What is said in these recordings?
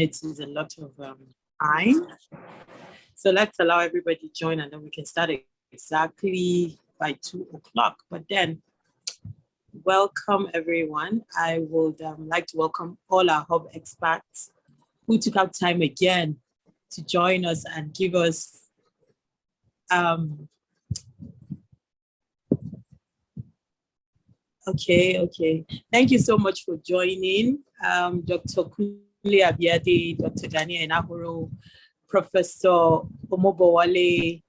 minutes is a lot of time. So let's allow everybody to join and then we can start exactly by 2 o'clock. But then, welcome everyone. I would like to welcome all our hub experts who took out time again to join us and give us Okay. Thank you so much for joining. Dr. Kunle Abiade, Dr. Daniel Enahoro, Professor Omobowale,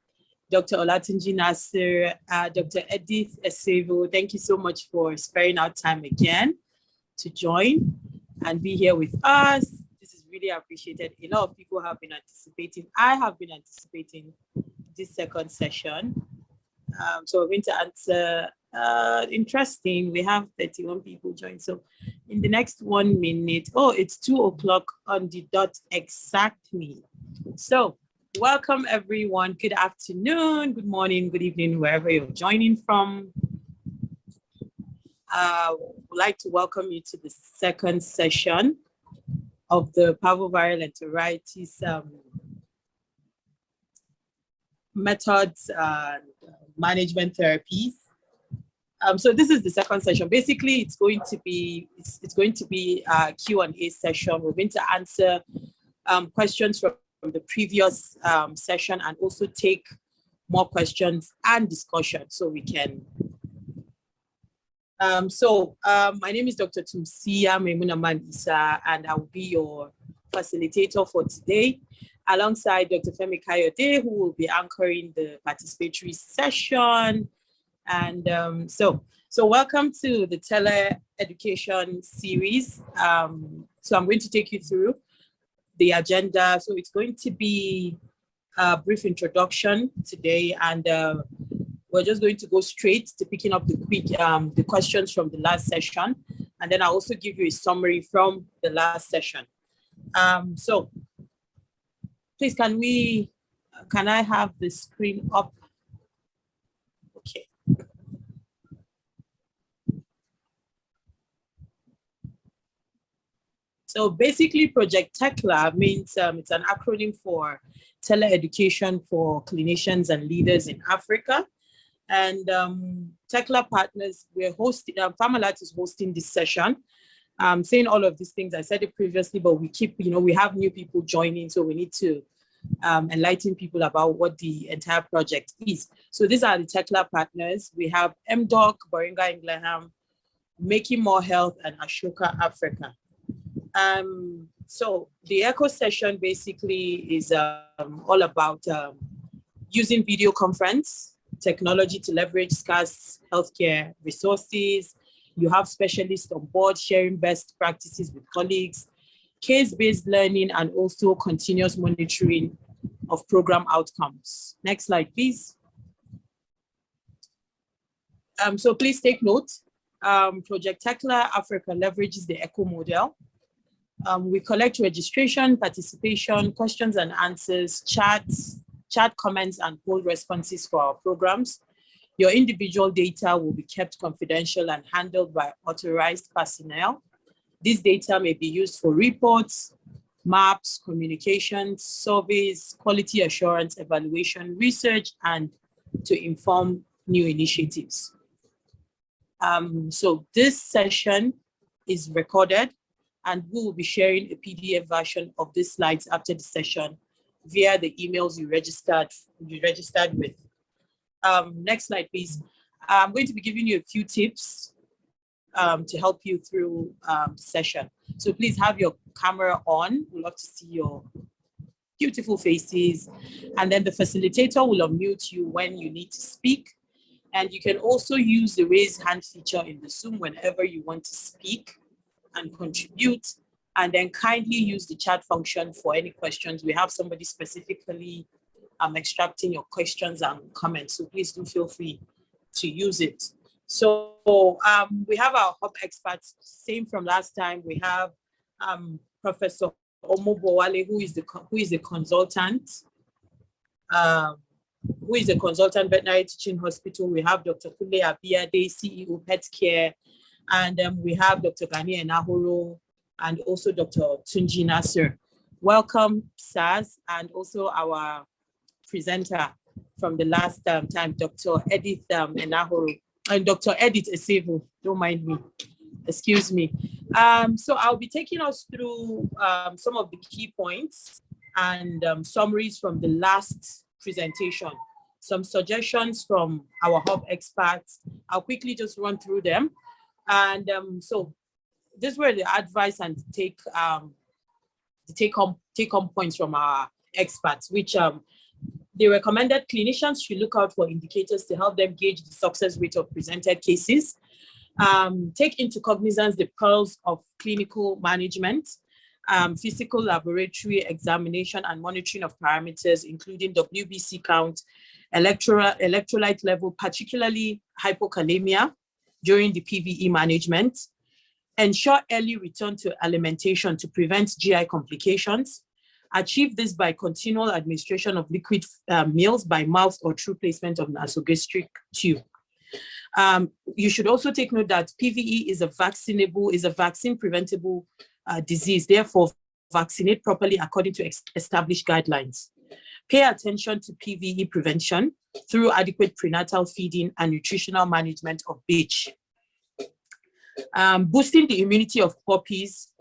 Dr. Olatunji Nasir, Dr. Edith Esevo. Thank you so much for sparing out time again to join and be here with us. This is really appreciated. A lot of people have been anticipating. I have been anticipating this second session. So we're going to answer, interesting, we have 31 people join. So in the next 1 minute, it's 2 o'clock on the dot exactly. So welcome everyone, good afternoon, good morning, good evening, wherever you're joining from. Would like to welcome you to the second session of the Parvovirus Enteritis methods and management therapies. So this is the second session. Basically, it's going to be a Q&A session. We're going to answer questions from the previous session and also take more questions and discussion so we can. My name is Dr. Tumsia Maimunaman Isa, and I will be your facilitator for today, alongside Dr. Femi Kayode, who will be anchoring the participatory session. And so welcome to the tele-education series. So I'm going to take you through the agenda. So it's going to be a brief introduction today, and we're just going to go straight to picking up the questions from the last session. And then I'll also give you a summary from the last session. So please, can I have the screen up? Okay. So basically, Project TECLA means it's an acronym for Tele-Education for Clinicians and Leaders in Africa. And TECLA partners, we're hosting, Farmalert is hosting this session. I'm saying all of these things, I said it previously, but we have new people joining, so we need to enlighten people about what the entire project is. So these are the TECLA partners. We have MDoc, Boringa Ingleham, Making More Health, and Ashoka Africa. So the ECHO session basically is all about using video conference technology to leverage scarce healthcare resources. You have specialists on board sharing best practices with colleagues, case-based learning, and also continuous monitoring of program outcomes. Next slide, please. So please take note. Project TECLA Africa leverages the ECHO model. We collect registration, participation, questions and answers, chat comments, and poll responses for our programs. Your individual data will be kept confidential and handled by authorized personnel. This data may be used for reports, maps, communications, surveys, quality assurance, evaluation, research, and to inform new initiatives. So this session is recorded, and we will be sharing a PDF version of these slides after the session via the emails you registered with. Next slide, please. I'm going to be giving you a few tips to help you through the session. So please have your camera on. We'd love to see your beautiful faces. And then the facilitator will unmute you when you need to speak. And you can also use the raise hand feature in the Zoom whenever you want to speak and contribute. And then kindly use the chat function for any questions. We have somebody specifically extracting your questions and comments. So please do feel free to use it. So we have our hub experts, same from last time. We have Professor Omobowale, who is a consultant. Who is a consultant veterinary teaching hospital. We have Dr. Kunle Abiade, CEO Pet Care, and we have Dr. Daniel Enahoro, and also Dr. Tunji Nasir. welcome SARS and also our presenter from the last time, Dr. Edith Enahoro, and Dr. Edith Esevu, don't mind me, excuse me. So I'll be taking us through some of the key points and summaries from the last presentation, some suggestions from our hub experts. I'll quickly just run through them. And so these were the advice and take home points from our experts, which they recommended clinicians should look out for indicators to help them gauge the success rate of presented cases. Take into cognizance the pearls of clinical management, physical laboratory examination and monitoring of parameters, including WBC count, electrolyte level, particularly hypokalemia during the PVE management. Ensure early return to alimentation to prevent GI complications. Achieve this by continual administration of liquid meals by mouth or through placement of nasogastric tube. You should also take note that PVE is a vaccine preventable disease. Therefore, vaccinate properly according to established guidelines. Pay attention to PVE prevention through adequate prenatal feeding and nutritional management of bitch. Boosting the immunity of puppies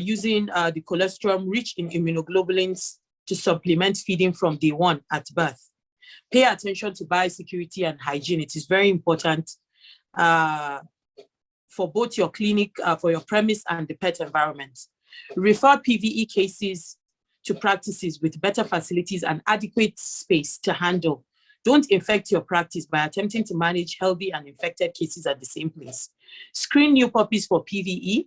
using the colostrum rich in immunoglobulins to supplement feeding from day one at birth. Pay attention to biosecurity and hygiene. It is very important for both your clinic, for your premise and the pet environment. Refer PVE cases to practices with better facilities and adequate space to handle. Don't infect your practice by attempting to manage healthy and infected cases at the same place. Screen new puppies for PVE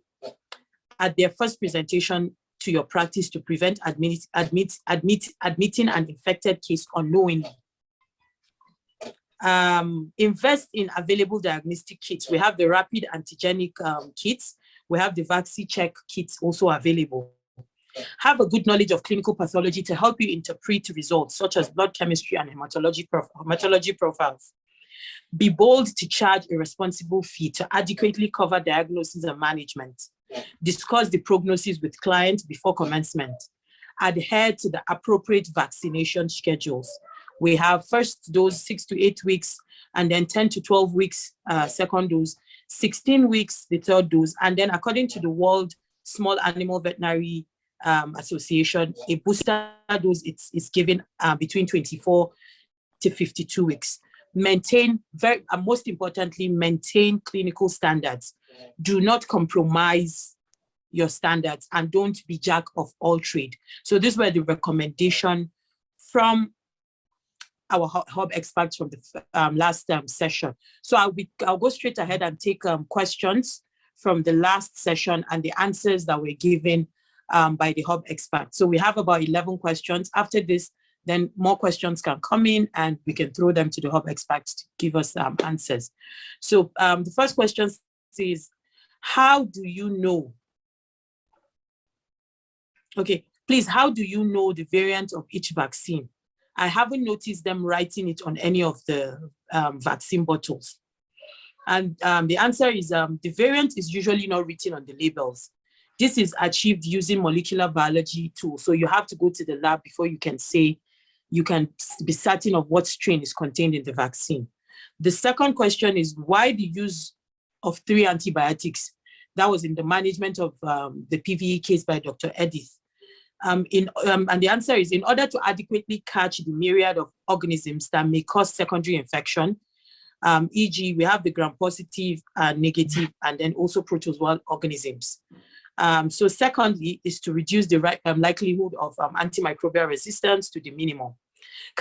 at their first presentation to your practice to prevent admitting an infected case unknowingly. Invest in available diagnostic kits. We have the rapid antigenic kits. We have the VaxiCheck kits also available. Have a good knowledge of clinical pathology to help you interpret results such as blood chemistry and hematology profiles. Be bold to charge a responsible fee to adequately cover diagnosis and management. Discuss the prognosis with clients before commencement. Adhere to the appropriate vaccination schedules. We have first dose 6 to 8 weeks, and then 10 to 12 weeks second dose, 16 weeks the third dose, and then according to the World Small Animal Veterinary Association, a booster dose is given between 24 to 52 weeks. Maintain, most importantly, maintain clinical standards. Do not compromise your standards and don't be jack of all trade. So these were the recommendation from our hub experts from the last session. So I'll go straight ahead and take questions from the last session and the answers that were given by the hub experts. So we have about 11 questions. After this, then more questions can come in and we can throw them to the hub experts to give us answers. So the first question says, how do you know? Okay, please, how do you know the variant of each vaccine? I haven't noticed them writing it on any of the vaccine bottles. And the answer is the variant is usually not written on the labels. This is achieved using molecular biology tools. So you have to go to the lab before you can say, you can be certain of what strain is contained in the vaccine. The second question is why the use of 3 antibiotics? That was in the management of the PVE case by Dr. Edith. And the answer is in order to adequately catch the myriad of organisms that may cause secondary infection, e.g. we have the gram-positive, negative, and then also protozoal organisms. So secondly is to reduce the likelihood of antimicrobial resistance to the minimum.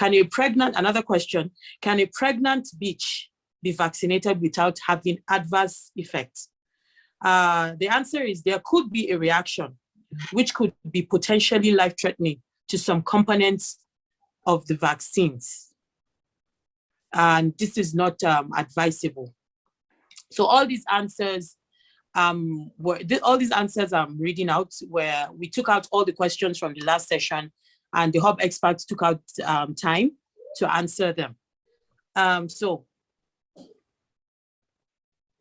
Another question, can a pregnant bitch be vaccinated without having adverse effects? The answer is there could be a reaction which could be potentially life-threatening to some components of the vaccines. And this is not advisable. So all these answers I'm reading out where we took out all the questions from the last session and the hub experts took out time to answer them.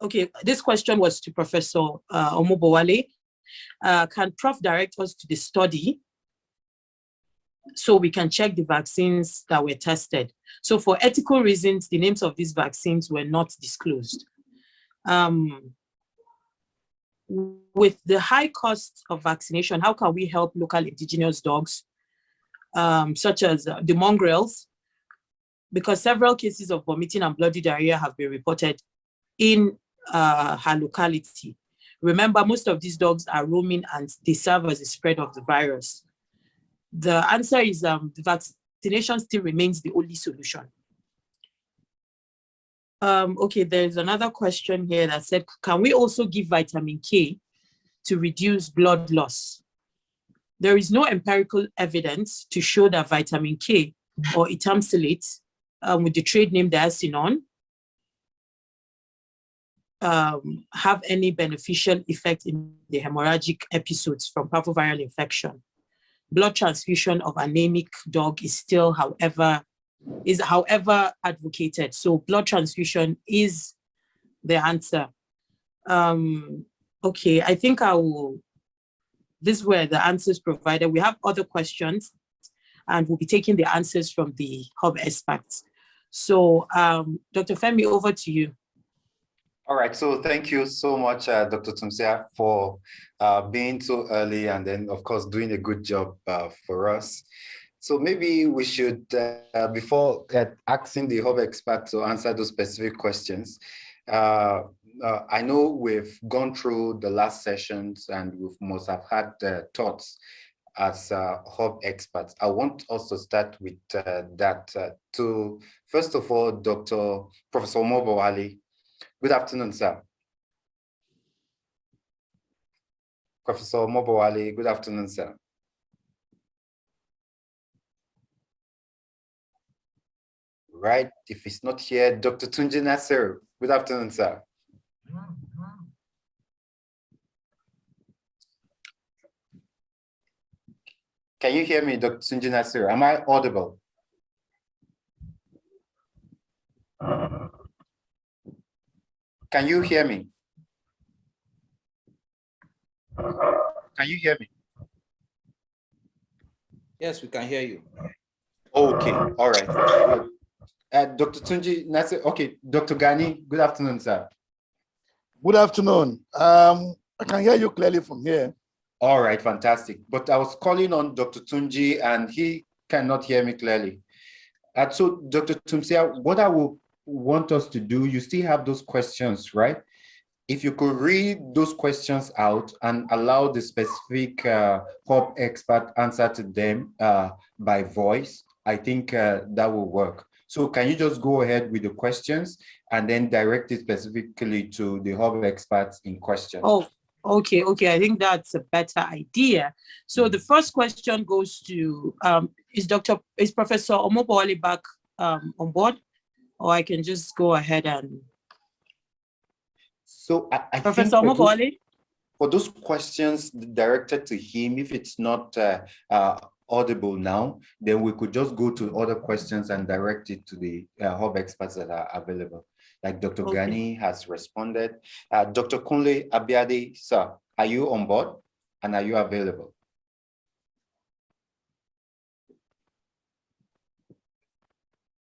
Okay, this question was to Professor Omobowale. Can Prof direct us to the study so we can check the vaccines that were tested. So for ethical reasons, the names of these vaccines were not disclosed. With the high cost of vaccination, how can we help local indigenous dogs, such as the mongrels? Because several cases of vomiting and bloody diarrhea have been reported in her locality. Remember, most of these dogs are roaming and they serve as a spread of the virus. The answer is the vaccination still remains the only solution. Okay, there's another question here that said, can we also give vitamin K to reduce blood loss? There is no empirical evidence to show that vitamin K or etamsulate, with the trade name diazinon, have any beneficial effect in the hemorrhagic episodes from parvoviral infection. Blood transfusion of anemic dog is still, however, advocated. So blood transfusion is the answer. Okay, I think these were the answers provided. We have other questions and we'll be taking the answers from the hub experts. So Dr. Femi, over to you. All right, so thank you so much, Dr. Tumsia, for being so early and then, of course, doing a good job for us. So maybe we should, before asking the hub expert to answer those specific questions, I know we've gone through the last sessions and we must have had thoughts as hub experts. I want us to start with that. First of all, Professor Mobowale. Good afternoon, sir. Professor Mobowale, good afternoon, sir. Right, if he's not here, Dr. Tunji Nasser, good afternoon, sir. Can you hear me, Dr. Tunji Nasser? Am I audible? Can you hear me? Can you hear me? Yes, we can hear you. Okay, all right. Dr. Tunji Nasser, okay, Dr. Gani, good afternoon, sir. Good afternoon. I can hear you clearly from here. All right, fantastic. But I was calling on Dr. Tunji and he cannot hear me clearly. So Dr. Tumsia, what I will want us to do, you still have those questions, right? If you could read those questions out and allow the specific hub expert answer to them by voice, I think that will work. So can you just go ahead with the questions and then direct it specifically to the hub experts in question? Oh, okay. I think that's a better idea. So the first question goes to, is Professor Omobowale back on board? Or I can just go ahead and... So I Professor think Omobowale? For those questions directed to him, if it's not audible now, then we could just go to other questions and direct it to the hub experts that are available. Like Dr. Gani has responded. Dr. Kunle Abiade, sir, are you on board and are you available?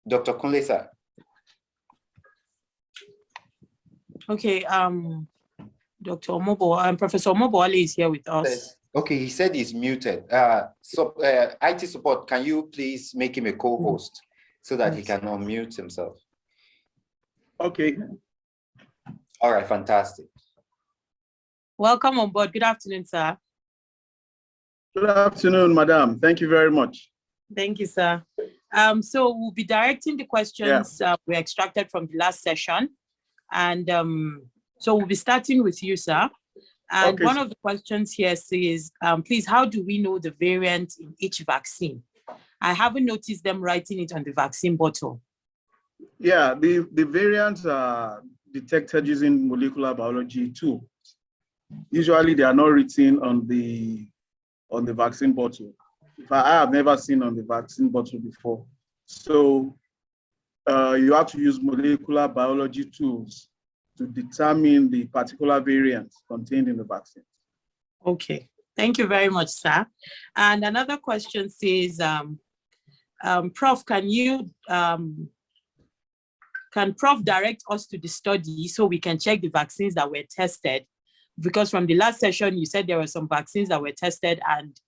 Dr. Kunle, sir. Okay, Dr. Omobo, Professor Omobowale is here with us. Okay, he said he's muted. IT support, can you please make him a co-host so that he can unmute himself? Okay. All right, fantastic. Welcome on board. Good afternoon, sir. Good afternoon, madam. Thank you very much. Thank you, sir. So we'll be directing the questions we extracted from the last session. And so we'll be starting with you, sir. And one of the questions here says, please, how do we know the variant in each vaccine? I haven't noticed them writing it on the vaccine bottle. Yeah, the variants are detected using molecular biology too. Usually they are not written on the vaccine bottle. I have never seen on the vaccine bottle before. So you have to use molecular biology tools to determine the particular variant contained in the vaccine. Okay, Thank you very much, sir. And another question says, Prof, can Prof direct us to the study so we can check the vaccines that were tested? Because from the last session, you said there were some vaccines that were tested, and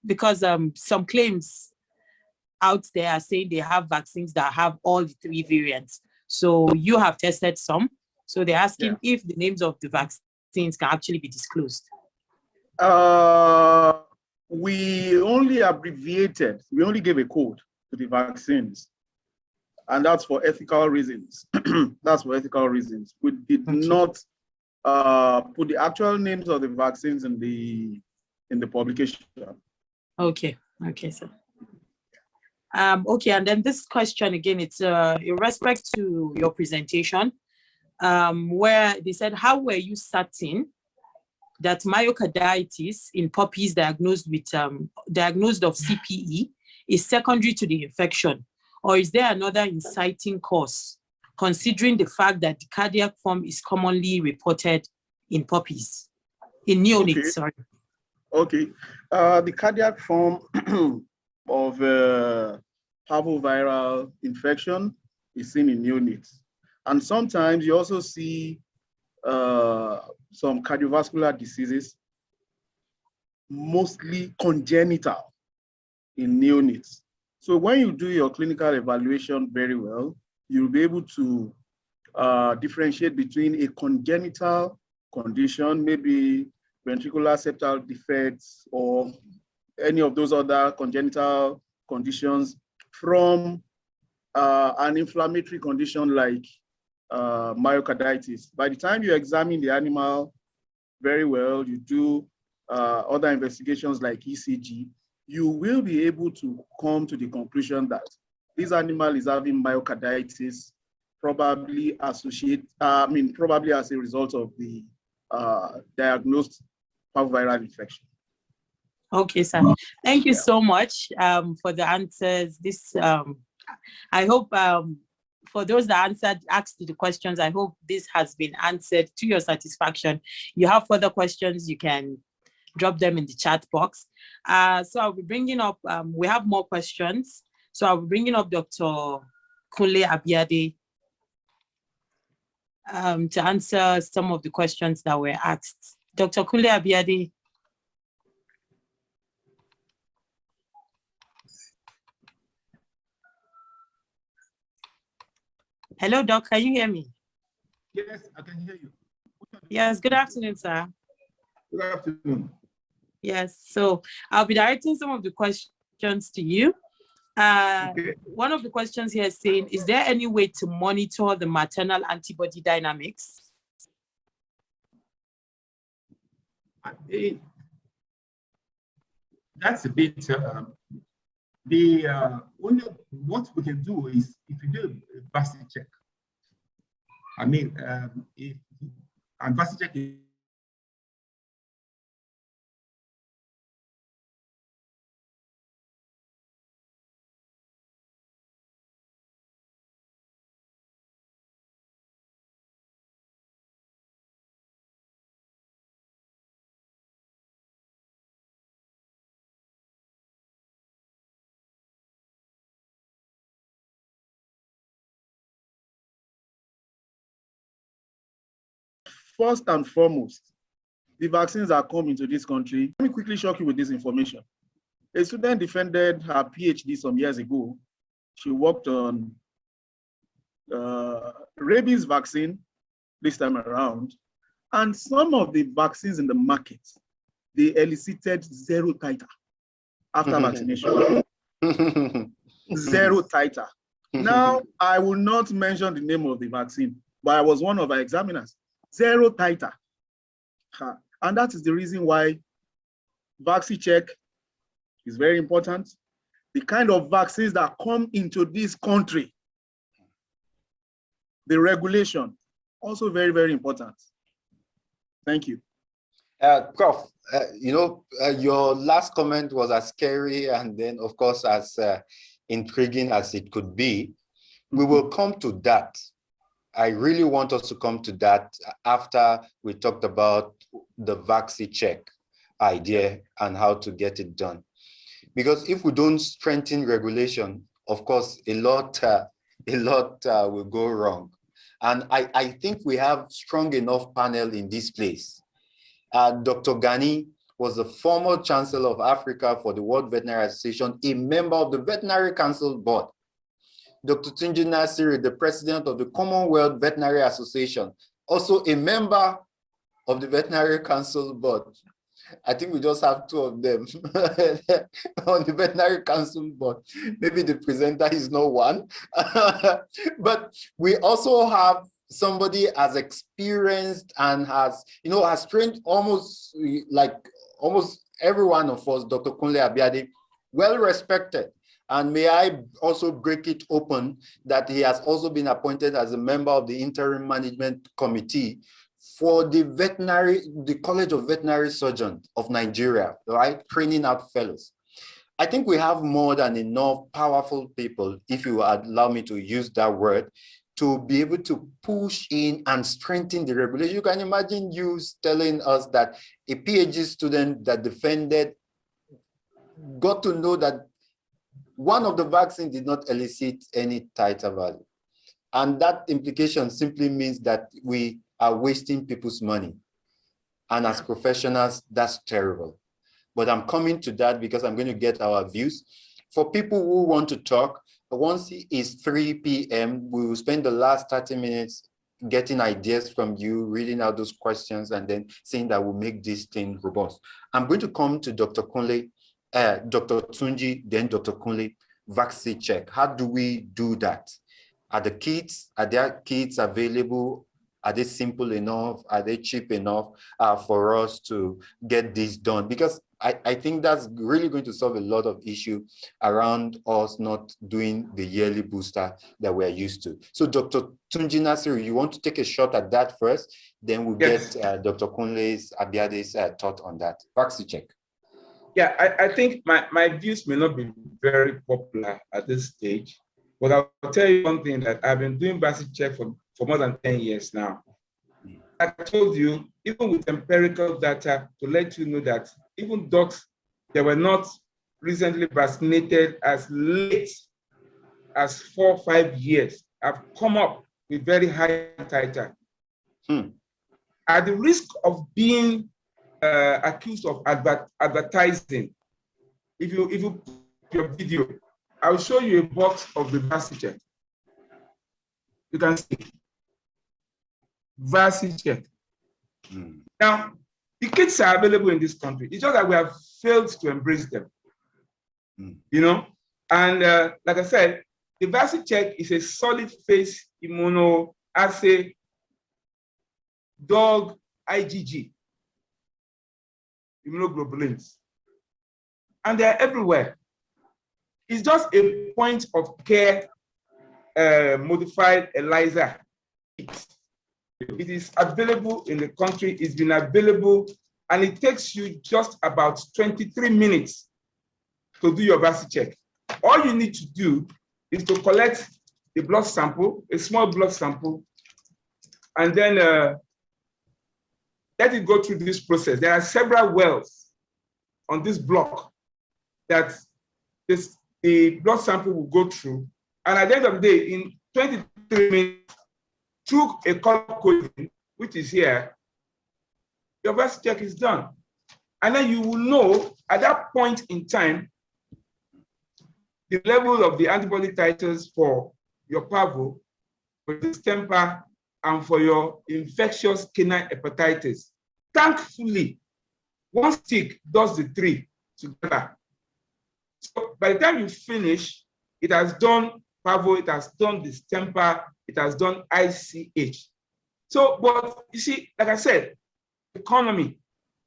because some claims out there are saying they have vaccines that have all the 3 variants. So you have tested some. So they're asking if the names of the vaccines can actually be disclosed. We only abbreviated, we only gave a code to the vaccines. And that's for ethical reasons. That's for ethical reasons. We did not put the actual names of the vaccines in the publication. Okay, sir. Okay, and then this question again, it's in respect to your presentation, where they said, how were you certain that myocarditis in puppies diagnosed of CPE is secondary to the infection? Or is there another inciting cause, considering the fact that the cardiac form is commonly reported in puppies, in neonates, sorry? Okay, the cardiac form of parvoviral infection is seen in neonates. And sometimes you also see some cardiovascular diseases, mostly congenital in neonates. So when you do your clinical evaluation very well, you'll be able to differentiate between a congenital condition, maybe ventricular septal defects or any of those other congenital conditions, from an inflammatory condition like myocarditis. By the time you examine the animal very well, you do other investigations like ECG, you will be able to come to the conclusion that this animal is having myocarditis, probably as a result of the diagnosed parvoviral infection. Okay, sir. Thank you so much for the answers. This I hope for those that asked the questions, I hope this has been answered to your satisfaction. You have further questions, you can drop them in the chat box. So I'll be bringing up, we have more questions. So I'll be bringing up Dr. Kunle Abiade to answer some of the questions that were asked. Dr. Kunle Abiade. Hello, Doc, can you hear me? Yes, I can hear you. Yes, good afternoon, sir. Good afternoon. Yes, so I'll be directing some of the questions to you. Okay. One of the questions here is saying, is there any way to monitor the maternal antibody dynamics? That's a bit, only what we can do is if you do a vaccine check. I mean, if a vaccine check is first and foremost, the vaccines that come into this country. Let me quickly shock you with this information. A student defended her PhD some years ago. She worked on rabies vaccine this time around. And some of the vaccines in the market, they elicited 0 titer after vaccination. 0 titer. Now, I will not mention the name of the vaccine, but I was one of our examiners. 0 titer. And that is the reason why vaccine check is very important. The kind of vaccines that come into this country, the regulation, also very, very important. Thank you. Prof, your last comment was as scary and then, of course, as intriguing as it could be. We will come to that. I really want us to come to that after we talked about the vaccine check idea and how to get it done. Because if we don't strengthen regulation, of course, a lot will go wrong. And I think we have strong enough panel in this place. Dr. Gani was the former Chancellor of Africa for the World Veterinary Association, a member of the Veterinary Council Board. Dr. Tunji Nasiri, the President of the Commonwealth Veterinary Association, also a member of the Veterinary Council Board. I think we just have two of them on the Veterinary Council Board. Maybe the presenter is not one. But we also have somebody as experienced and has trained almost every one of us, Dr. Kunle Abiade, well respected. And may I also break it open that he has also been appointed as a member of the Interim Management Committee for the College of Veterinary Surgeons of Nigeria, right? Training out fellows. I think we have more than enough powerful people, if you allow me to use that word, to be able to push in and strengthen the regulation. You can imagine you telling us that a PhD student that defended got to know that one of the vaccines did not elicit any titer value. And that implication simply means that we are wasting people's money. And as professionals, that's terrible. But I'm coming to that because I'm going to get our views. For people who want to talk, once it's 3 p.m., we will spend the last 30 minutes getting ideas from you, reading out those questions, and then saying that we'll make this thing robust. I'm going to come to Dr. Kunle, Dr. Tunji, then Dr. Kunle, vaccine check. How do we do that? Are there kits available? Are they simple enough? Are they cheap enough for us to get this done? Because I think that's really going to solve a lot of issue around us not doing the yearly booster that we're used to. So Dr. Tunji Nasiru, you want to take a shot at that first? Then we'll get Dr. Kunle's Abiade's thought on that. Vaccine check. Yeah, I think my views may not be very popular at this stage, but I'll tell you one thing, that I've been doing vaccine check for more than 10 years now. I told you, even with empirical data, to let you know that even dogs that were not recently vaccinated as late as 4 or 5 years have come up with very high titer. At the risk of being accused of advertising, if you put your video, I'll show you a box of the vaccine check. You can see vaccine check. Now, the kits are available in this country. It's just that we have failed to embrace them. And like I said, the vaccine check is a solid phase immunoassay dog IgG, immunoglobulins, and they're everywhere. It's just a point of care modified ELISA. It is available in the country. It's been available, and it takes you just about 23 minutes to do your vaccine check. All you need to do is to collect a blood sample, a small blood sample, and then let it go through this process. There are several wells on this block that the blood sample will go through, and at the end of the day, in 23 minutes, through a color coding, which is here, your vaccine check is done. And then you will know at that point in time the level of the antibody titers for your parvo, for distemper, and for your infectious canine hepatitis. Thankfully, one stick does the 3 together. So by the time you finish, it has done parvo, it has done distemper, it has done ICH. So, but you see, like I said, economy,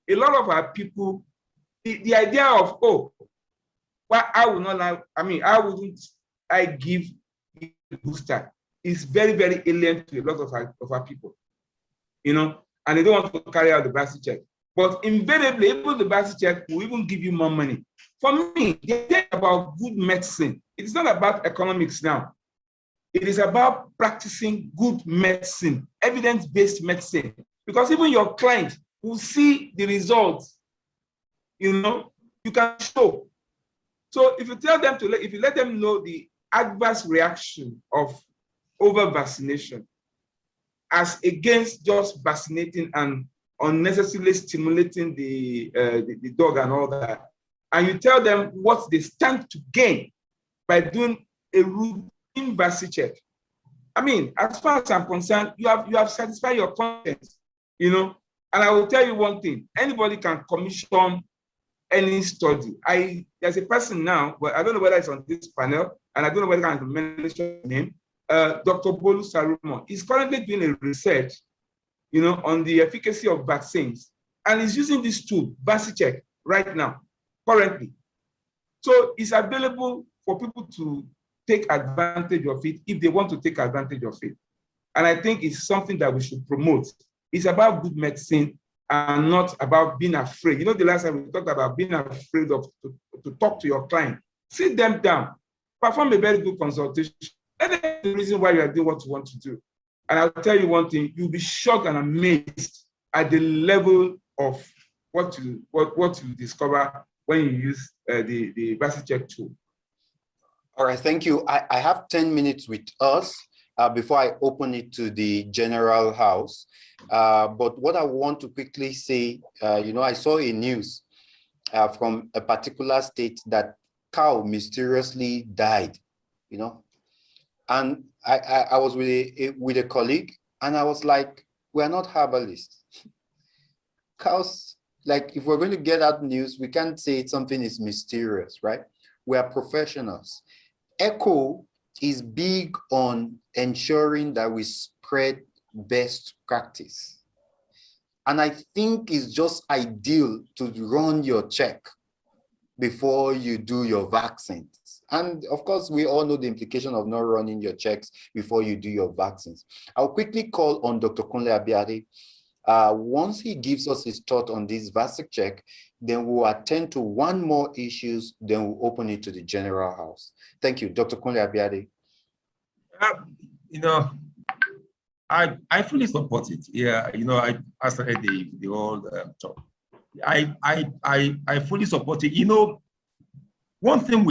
a lot of our people, the idea of, oh, well, I will not like, how wouldn't I give a booster is very, very alien to a lot of our people, and they don't want to carry out the vaccine check. But invariably, even the vaccine check will even give you more money. For me, the idea about good medicine, it's not about economics now. It is about practicing good medicine, evidence-based medicine, because even your client will see the results, you can show. So if you tell them if you let them know the adverse reaction of over-vaccination as against just vaccinating and unnecessarily stimulating the dog and all that, and you tell them what they stand to gain by doing a routine vaccine check. I mean, as far as I'm concerned, you have satisfied your conscience, And I will tell you one thing: anybody can commission any study. There's a person now, but I don't know whether it's on this panel, and I don't know whether I can mention his name. Dr. Bolu Sarumo is currently doing a research, on the efficacy of vaccines, and he's using this tool, VaciCheck, right now, currently. So it's available for people to take advantage of it if they want to take advantage of it. And I think it's something that we should promote. It's about good medicine and not about being afraid. The last time we talked about being afraid to talk to your client. Sit them down, perform a very good consultation. And that's the reason why you are doing what you want to do. And I'll tell you one thing: you'll be shocked and amazed at the level of what you discover when you use the VaciCheck tool. All right, thank you. I have 10 minutes with us before I open it to the general house. But what I want to quickly say, I saw a news from a particular state that cow mysteriously died, And I was with a colleague, and I was like, we're not herbalists. Cows, like, if we're going to get out news, we can't say something is mysterious, right? We are professionals. ECHO is big on ensuring that we spread best practice. And I think it's just ideal to run your check before you do your vaccines. And of course, we all know the implication of not running your checks before you do your vaccines. I'll quickly call on Dr. Kunle Abiade. Once he gives us his thought on this VaciCheck, then we'll attend to one more issues, then we'll open it to the general house. Thank you, Dr. Kunle Abiade. I fully support it. Yeah, I started the whole talk. I fully support it. One thing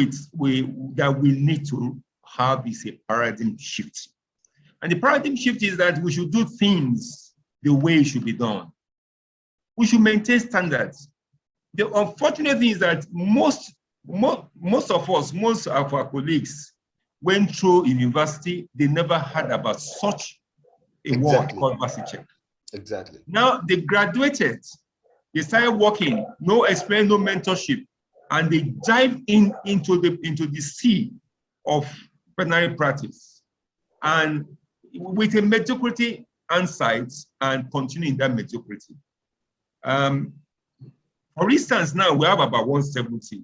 that we need to have is a paradigm shift. And the paradigm shift is that we should do things the way it should be done. We should maintain standards. The unfortunate thing is that most of us, most of our colleagues went through university, they never heard about such a word called VaciCheck. Exactly. Now they graduated, they started working, no experience, no mentorship, and they dive into the sea of veterinary practice, and with a mediocrity insight and continuing that mediocrity. For instance, now we have about 170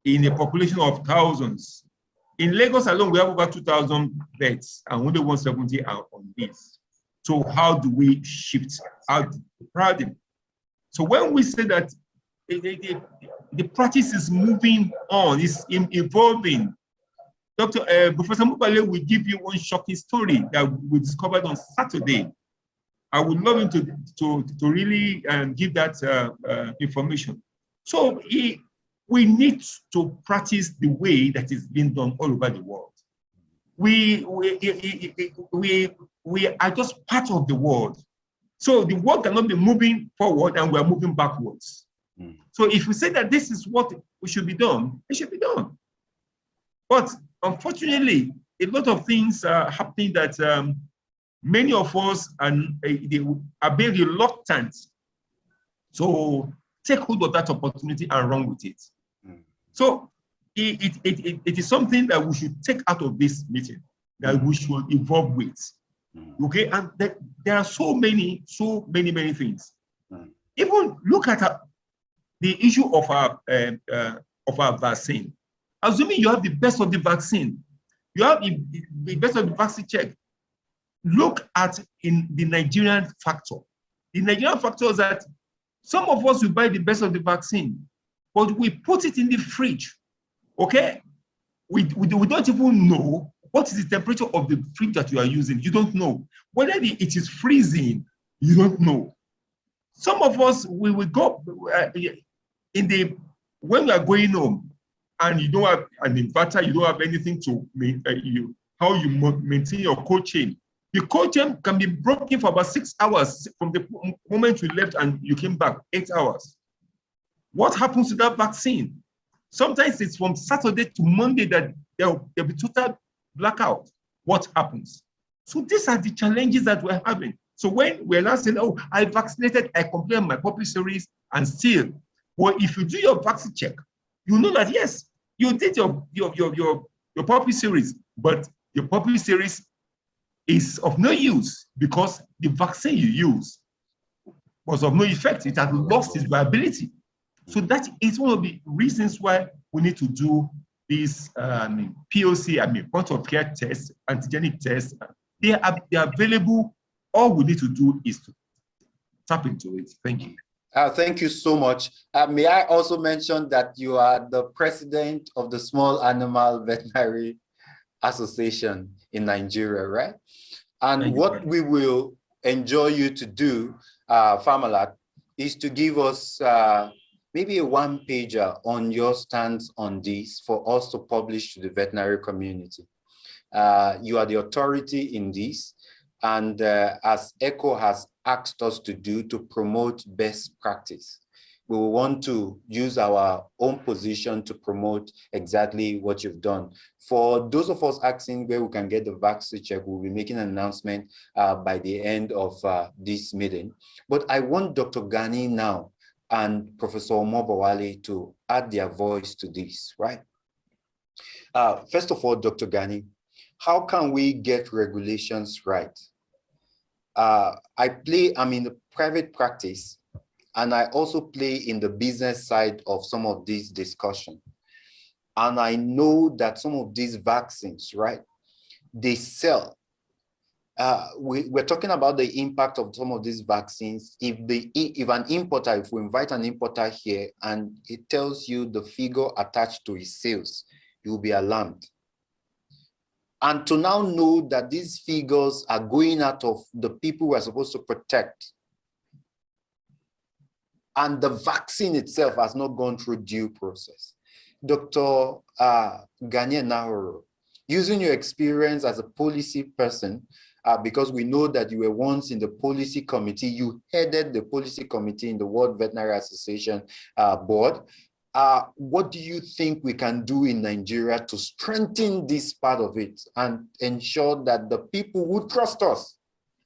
in a population of thousands. In Lagos alone, we have over 2,000 vets, and only 170 are on this. So how do we shift out the paradigm? So when we say that the practice is moving on, it's evolving. Professor Mubale will give you one shocking story that we discovered on Saturday. I would love him to really give that information. So we need to practice the way that is being done all over the world. We are just part of the world. So the world cannot be moving forward and we are moving backwards. So if we say that this is what we should be done, it should be done. But unfortunately, a lot of things are happening that many of us are being reluctant to take hold of that opportunity and run with it. So it is something that we should take out of this meeting, that we should evolve with. Okay, and there are so many things. Even look at the issue of our vaccine. Assuming you have the best of the vaccine, you have the best of the VaciCheck. Look at in the Nigerian factor. The Nigerian factor is that some of us will buy the best of the vaccine, but we put it in the fridge. Okay, we don't even know What is the temperature of the fridge that you are using? You don't know. Whether it is freezing, you don't know. Some of us, we will go when we are going home and you don't have an inverter, you don't have anything to how you maintain your cold chain. The cold chain can be broken for about 6 hours from the moment you left and you came back, 8 hours. What happens to that vaccine? Sometimes it's from Saturday to Monday that there'll be total blackout. What happens? So these are the challenges that we're having. So when we're not saying, oh, I vaccinated, I completed my puppy series, and still, well, if you do your vaccine check, you know that yes, you did your puppy series, but your puppy series is of no use because the vaccine you use was of no effect. It had lost its viability. So that is one of the reasons why we need to do these POC, point of care tests, antigenic tests. They are available. All we need to do is to tap into it. Thank you. Thank you so much. May I also mention that you are the president of the Small Animal Veterinary Association in Nigeria, right? And what we will enjoy you to do, Farmalert, is to give us maybe a one-pager on your stance on this for us to publish to the veterinary community. You are the authority in this, and as ECHO has asked us to do to promote best practice, we will want to use our own position to promote exactly what you've done. For those of us asking where we can get the vaccine check, we'll be making an announcement by the end of this meeting. But I want Dr. Gani now and Professor Omobawale to add their voice to this, right? First of all, Dr. Gani, how can we get regulations right? I'm in the private practice, and I also play in the business side of some of these discussions. And I know that some of these vaccines, right, they sell. We're talking about the impact of some of these vaccines. If we invite an importer here and it tells you the figure attached to his sales, you'll be alarmed. And to now know that these figures are going out of the people we're supposed to protect, and the vaccine itself has not gone through due process. Dr. Gani Nahoro, using your experience as a policy person, because we know that you were once in the policy committee, you headed the policy committee in the World Veterinary Association board. What do you think we can do in Nigeria to strengthen this part of it and ensure that the people who trust us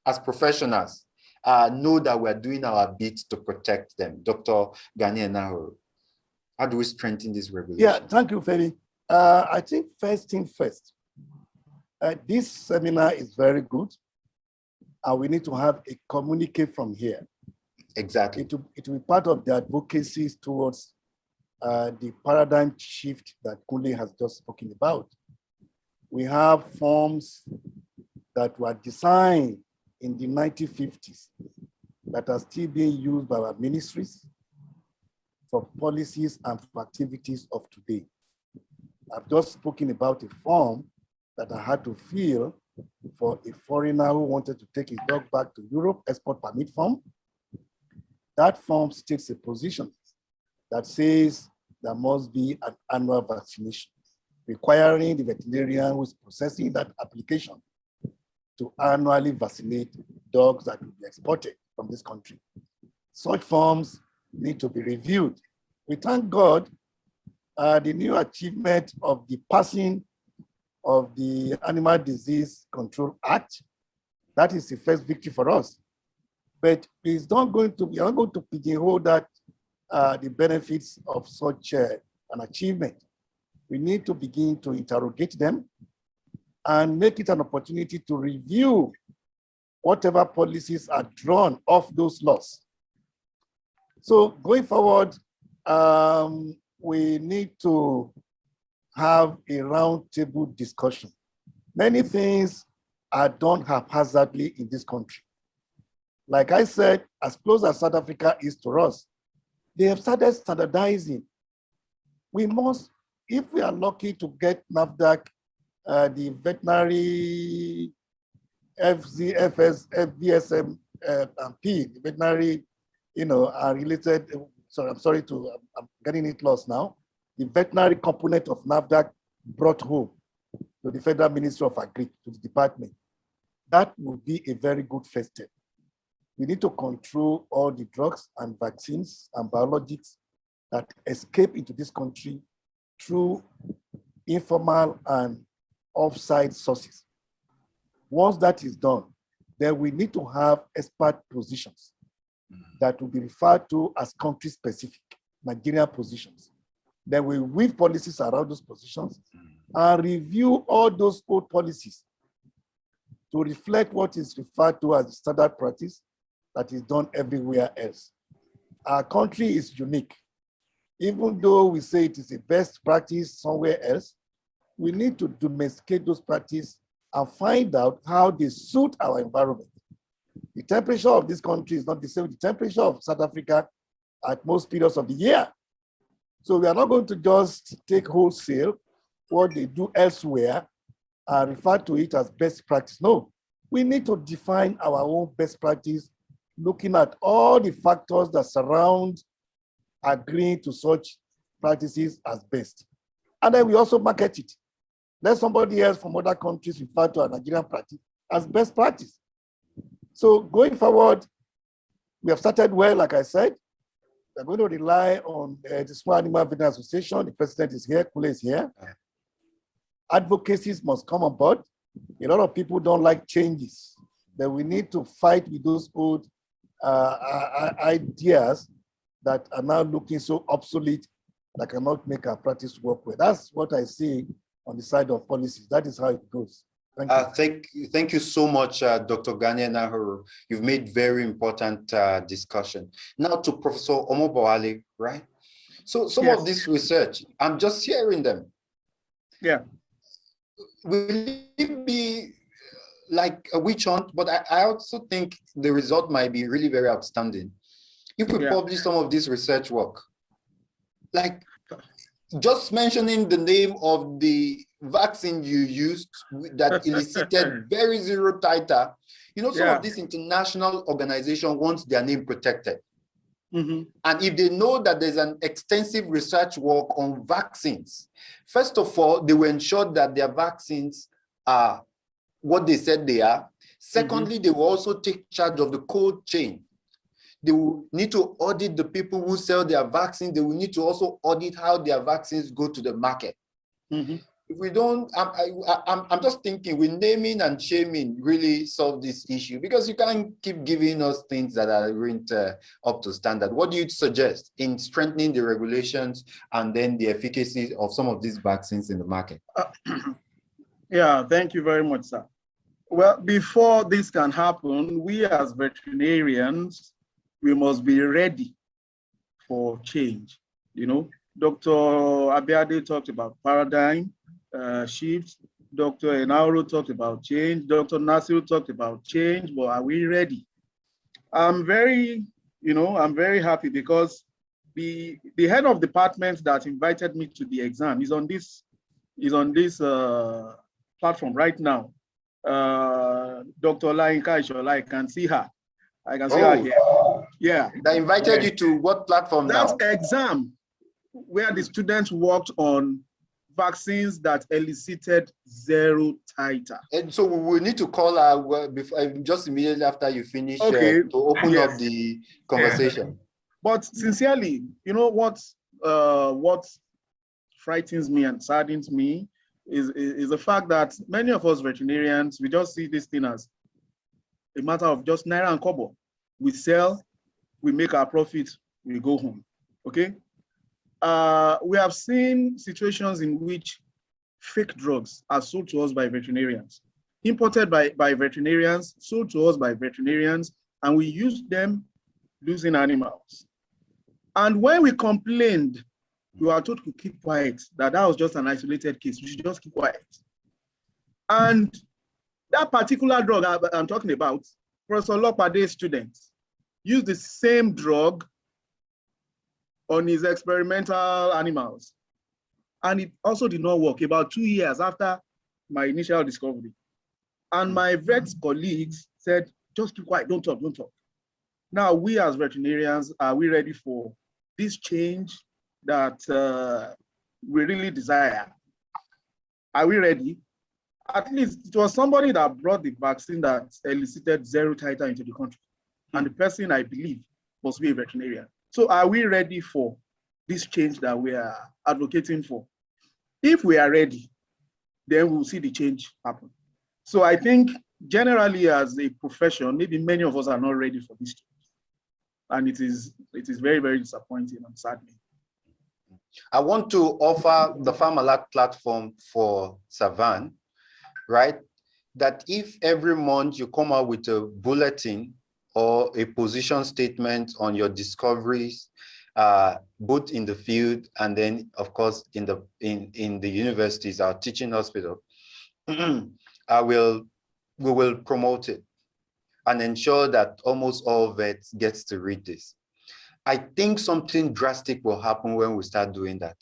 as professionals know that we're doing our bit to protect them? Dr. Gani Nahoro, how do we strengthen this regulation? Yeah, thank you, Femi. I think first thing first, this seminar is very good, and we need to have a communique from here. Exactly. It will be part of the advocacy towards the paradigm shift that Kunle has just spoken about. We have forms that were designed in the 1950s that are still being used by our ministries for policies and for activities of today. I've just spoken about a form that I had to fill for a foreigner who wanted to take his dog back to Europe, export permit form. That form states a position that says there must be an annual vaccination, requiring the veterinarian who is processing that application to annually vaccinate dogs that will be exported from this country. Such forms need to be reviewed. We thank God the new achievement of the passing of the Animal Disease Control Act. That is the first victory for us. But it's not going to, we are not going to pigeonhole that the benefits of such an achievement. We need to begin to interrogate them and make it an opportunity to review whatever policies are drawn off those laws. So going forward, we need to have a roundtable discussion. Many things are done haphazardly in this country. Like I said, as close as South Africa is to us, they have started standardizing. We must, if we are lucky to get NAFDAC the veterinary FZFS, FBSM, and P, the veterinary, are related. Sorry, I'm getting it lost now. The veterinary component of NAFDAC brought home to the Federal Ministry of Agri, to the department. That would be a very good first step. We need to control all the drugs and vaccines and biologics that escape into this country through informal and offsite sources. Once that is done, then we need to have expert positions that will be referred to as country-specific Nigerian positions. Then we weave policies around those positions and review all those old policies to reflect what is referred to as standard practice that is done everywhere else. Our country is unique. Even though we say it is a best practice somewhere else, we need to domesticate those practices and find out how they suit our environment. The temperature of this country is not the same with the temperature of South Africa at most periods of the year. So we are not going to just take wholesale what they do elsewhere and refer to it as best practice. No, we need to define our own best practice, looking at all the factors that surround agreeing to such practices as best. And then we also market it. Let somebody else from other countries refer to a Nigerian practice as best practice. So going forward, we have started well, like I said. We're going to rely on the Small Animal Veterinary Association. The president is here, Kule is here. Advocacies must come on board. A lot of people don't like changes. Then we need to fight with those old ideas that are now looking so obsolete that cannot make our practice work well. That's what I see on the side of policies. That is how it goes. Thank you. Thank you so much, Dr. Ganya Nahuru. You've made very important discussion. Now to Professor Omobowale, right? So some of this research, I'm just hearing them. Yeah. Will it be like a witch hunt? But I also think the result might be really very outstanding. If we publish some of this research work, like just mentioning the name of the vaccine you used that elicited very zero titer, some of these international organizations want their name protected. And if they know that there's an extensive research work on vaccines, first of all, they will ensure that their vaccines are what they said they are. Secondly, they will also take charge of the cold chain. They will need to audit the people who sell their vaccines. They will need to also audit how their vaccines go to the market. If we don't, I'm just thinking, will naming and shaming really solve this issue? Because you can't keep giving us things that aren't up to standard. What do you suggest in strengthening the regulations and then the efficacy of some of these vaccines in the market? Yeah, thank you very much, sir. Well, before this can happen, we as veterinarians, we must be ready for change. Dr. Abiade talked about paradigm shifts. Dr. Enauro talked about change. Dr. Nasiru talked about change, but are we ready? I'm very happy because the head of department that invited me to the exam is on this platform right now. Dr. Lainka Ishola, I can see her. I can see her here. Yeah. They invited you to what platform now? That exam where the students worked on vaccines that elicited zero titer. And so we will need to call her just immediately after you finish to open up the conversation. But sincerely, what frightens me and saddens me is the fact that many of us veterinarians, we just see this thing as a matter of just naira and kobo. We sell, we make our profit, we go home. Okay. We have seen situations in which fake drugs are sold to us by veterinarians, imported by veterinarians, sold to us by veterinarians, and we use them losing animals. And when we complained, we were told to keep quiet, that was just an isolated case. We should just keep quiet. And that particular drug I'm talking about, Professor Lopade's students used the same drug on his experimental animals. And it also did not work. About 2 years after my initial discovery. And my vet colleagues said, just keep quiet, don't talk, don't talk. Now, we as veterinarians, are we ready for this change that we really desire? Are we ready? At least it was somebody that brought the vaccine that elicited zero titer into the country. And the person, I believe, must be a veterinarian. So are we ready for this change that we are advocating for? If we are ready, then we'll see the change happen. So I think generally as a profession, maybe many of us are not ready for this change. And it is very, very disappointing and saddening. I want to offer the Farmalert platform for Savan, right? That if every month you come out with a bulletin or a position statement on your discoveries, both in the field and then, of course, in the universities, our teaching hospital, we will promote it and ensure that almost all vets gets to read this. I think something drastic will happen when we start doing that.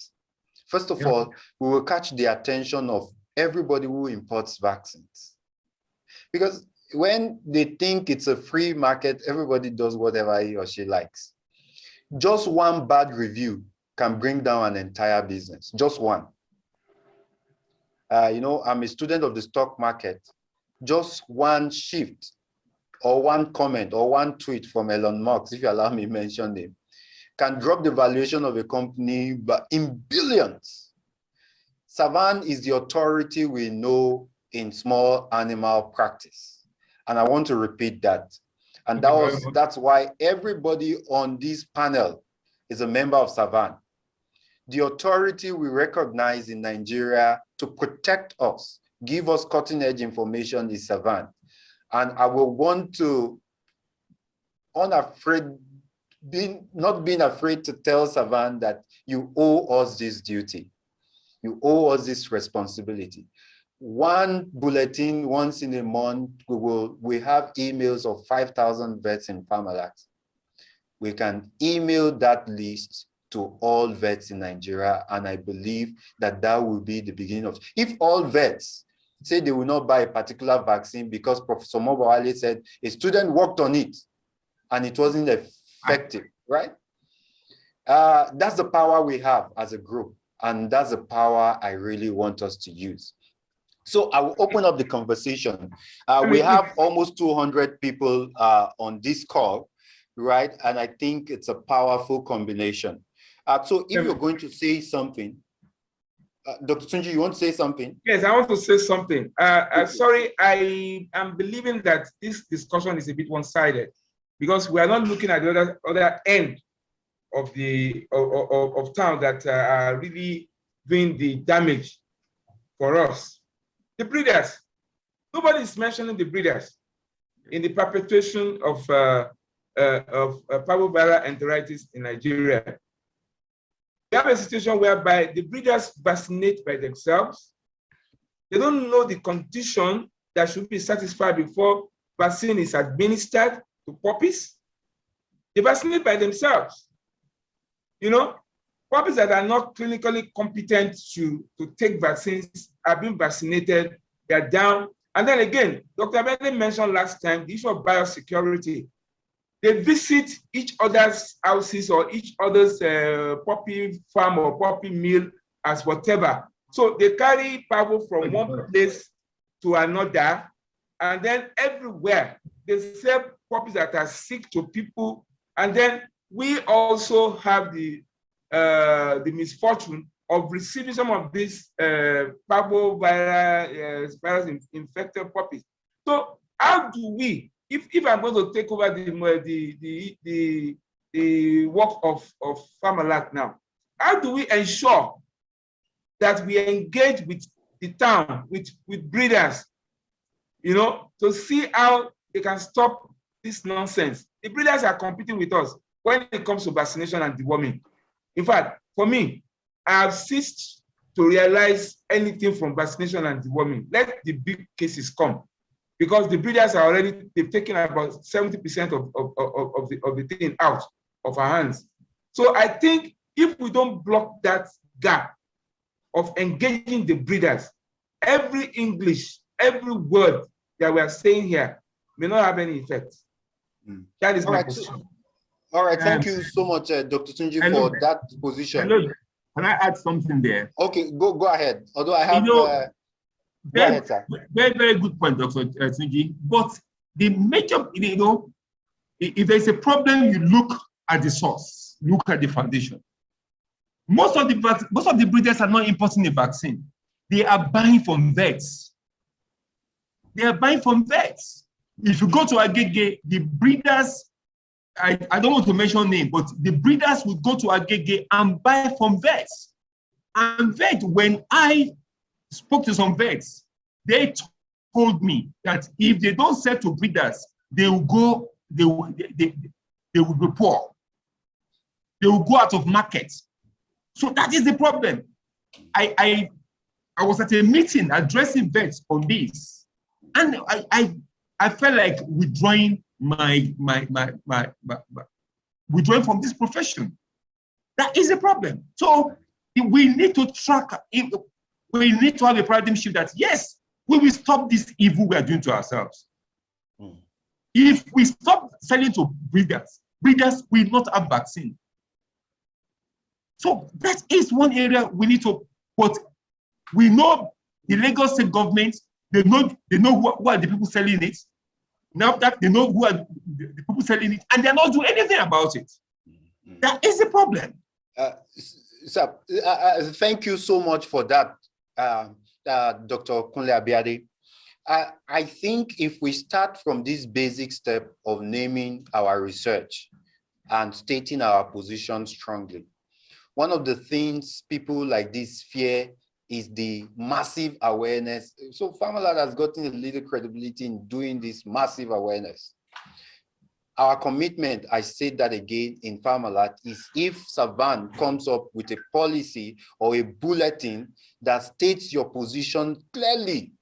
First of all, we will catch the attention of everybody who imports vaccines. Because when they think it's a free market, everybody does whatever he or she likes. Just one bad review can bring down an entire business, just one. You know, I'm a student of the stock market. Just one shift or one comment or one tweet from Elon Musk, if you allow me to mention him, can drop the valuation of a company in billions. Savan is the authority we know in small animal practice. And I want to repeat that. And that's why everybody on this panel is a member of Savan. The authority we recognize in Nigeria to protect us, give us cutting edge information is Savan. And I will want to, not being afraid to tell Savan that you owe us this duty. You owe us this responsibility. One bulletin once in a month, we have emails of 5,000 vets in Farmalert. We can email that list to all vets in Nigeria, and I believe that that will be the beginning of, if all vets say they will not buy a particular vaccine because Professor Mobawale said a student worked on it and it wasn't effective, right? That's the power we have as a group, and that's the power I really want us to use. So I will open up the conversation. We have almost 200 people on this call, right? And I think it's a powerful combination. So if you're going to say something, Dr. Tunji, you want to say something? Yes, I want to say something. Sorry, I am believing that this discussion is a bit one-sided because we are not looking at the other end of the of town that are really doing the damage for us. The breeders. Nobody is mentioning the breeders in the perpetuation of Parvovirus Enteritis in Nigeria. We have a situation whereby the breeders vaccinate by themselves. They don't know the condition that should be satisfied before vaccine is administered to puppies. They vaccinate by themselves. You know, puppies that are not clinically competent to take vaccines are being vaccinated, they're down. And then again, Dr. Bende mentioned last time the issue of biosecurity. They visit each other's houses or each other's puppy farm or puppy mill as whatever. So they carry parvo from one place to another, and then everywhere they sell puppies that are sick to people. And then we also have the misfortune of receiving some of these parvovirus infected puppies. So how do we, if I'm going to take over the work of Farmalert now, how do we ensure that we engage with the town, with breeders, you know, to see how they can stop this nonsense? The breeders are competing with us when it comes to vaccination and deworming. In fact, for me, I have ceased to realize anything from vaccination and deworming. Let the big cases come, because the breeders are already, they've taken about 70% of the thing out of our hands. So I think if we don't block that gap of engaging the breeders, every English, every word that we are saying here may not have any effect. That is my position. All right, thank you so much, Dr. Tunji, hello, for that position. Hello, can I add something there? Okay, go ahead. Although I have, You know, go ahead, sir. Very good point, Dr. Tunji. But the major, you know, if there's a problem, you look at the source, look at the foundation. Most of the breeders are not importing the vaccine. They are buying from vets. They are buying from vets. If you go to Agege, the breeders, I don't want to mention name, but the breeders would go to Agege and buy from vets. And vet, when I spoke to some vets, they told me that if they don't sell to breeders, they will go, they will be poor. They will go out of market. So that is the problem. I was at a meeting addressing vets on this, and I felt like withdrawing withdrawing from this profession. That is a problem. So we need to track. We need to have a paradigm shift that yes, we will stop this evil we are doing to ourselves. If we stop selling to breeders will not have vaccine. So that is one area we need to, but we know the Lagos state government, they know who are the people selling it. Now that they know who are the people selling it, and they're not doing anything about it. That is the problem. Sir, thank you so much for that, Dr. Kunle Abiade. I think if we start from this basic step of naming our research and stating our position strongly, one of the things people like this fear is the massive awareness. So Farmalert has gotten a little credibility in doing this massive awareness. Our commitment, I say that again in Farmalert, is if Savan comes up with a policy or a bulletin that states your position clearly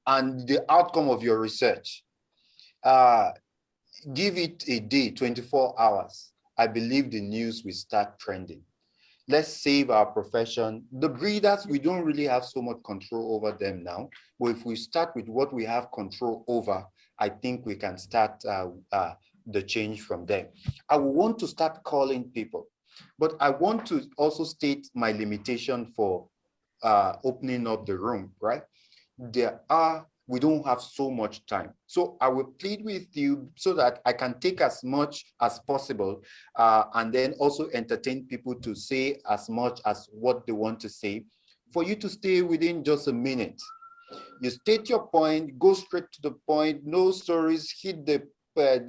and the outcome of your research, give it a day, 24 hours. I believe the news will start trending. Let's save our profession. The breeders, we don't really have so much control over them now. But if we start with what we have control over, I think we can start the change from there. I will want to start calling people, but I want to also state my limitation for opening up the room, right? We don't have so much time. So I will plead with you so that I can take as much as possible and then also entertain people to say as much as what they want to say, for you to stay within just a minute. You state your point, go straight to the point, no stories, hit the point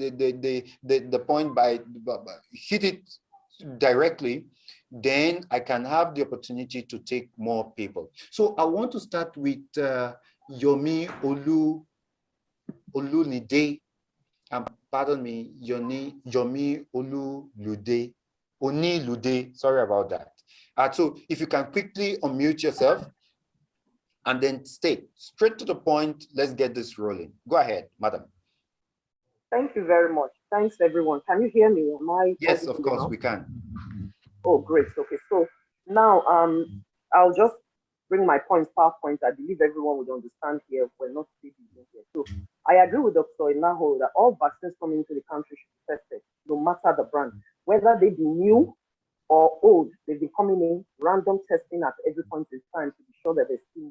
hit it directly, then I can have the opportunity to take more people. So I want to start with Yomi Olunide, pardon me, Yomi Onilude, sorry about that. So if you can quickly unmute yourself and then stay straight to the point, let's get this rolling. Go ahead, madam. Thank you very much. Thanks, everyone. Can you hear me? Yes, of course, we can. Oh, great. Okay, so now I'll just bring my points, PowerPoint. I believe everyone would understand here. We're not speaking here. So I agree with Dr. Inaho that all vaccines coming into the country should be tested, no matter the brand. Whether they be new or old, they've been coming in, random testing at every point in time to be sure that they're still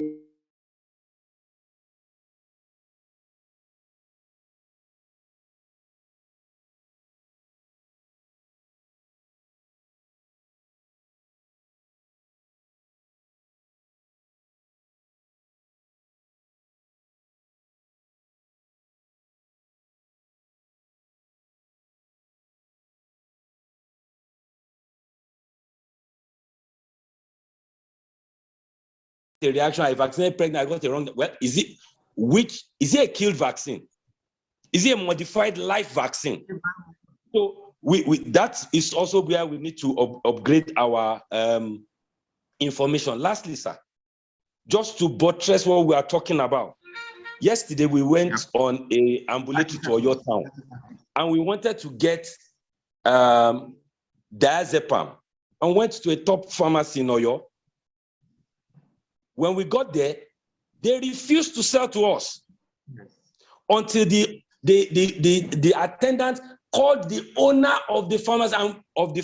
the reaction, I vaccinated pregnant, I got the wrong. Well, is it a killed vaccine? Is it a modified life vaccine? So that is also where we need to upgrade our information. Lastly, sir, just to buttress what we are talking about. Yesterday, we went on a ambulatory to Oyo town, and we wanted to get diazepam, and went to a top pharmacy in Oyo. When we got there, They refused to sell to us until the attendant called the owner of the pharmacy and of the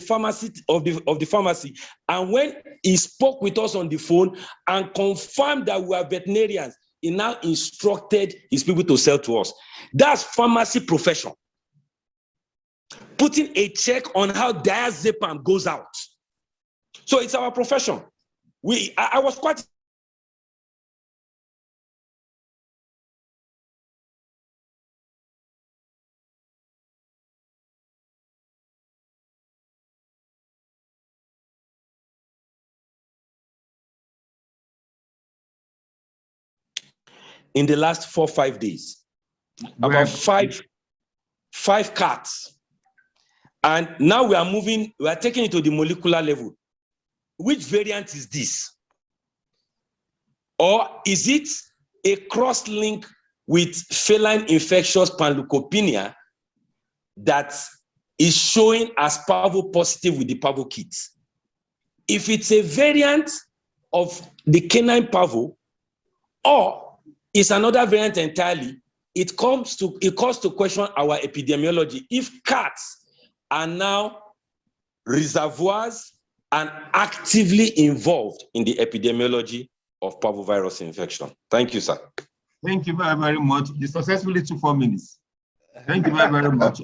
pharmacy, and when he spoke with us on the phone and confirmed that we are veterinarians, he now instructed his people to sell to us. That's pharmacy profession. Putting a check on how diazepam goes out. So it's our profession. I was quite in the last 4 or 5 days, about five cats. And now we are taking it to the molecular level. Which variant is this? Or is it a cross-link with feline infectious panleukopenia that is showing as parvo positive with the parvo kits? If it's a variant of the canine parvo, or it's another variant entirely, it calls to question our epidemiology. If cats are now reservoirs and actively involved in the epidemiology of parvovirus infection. Thank you, sir. Thank you very, very much. You successfully took 4 minutes. Thank you very, very much.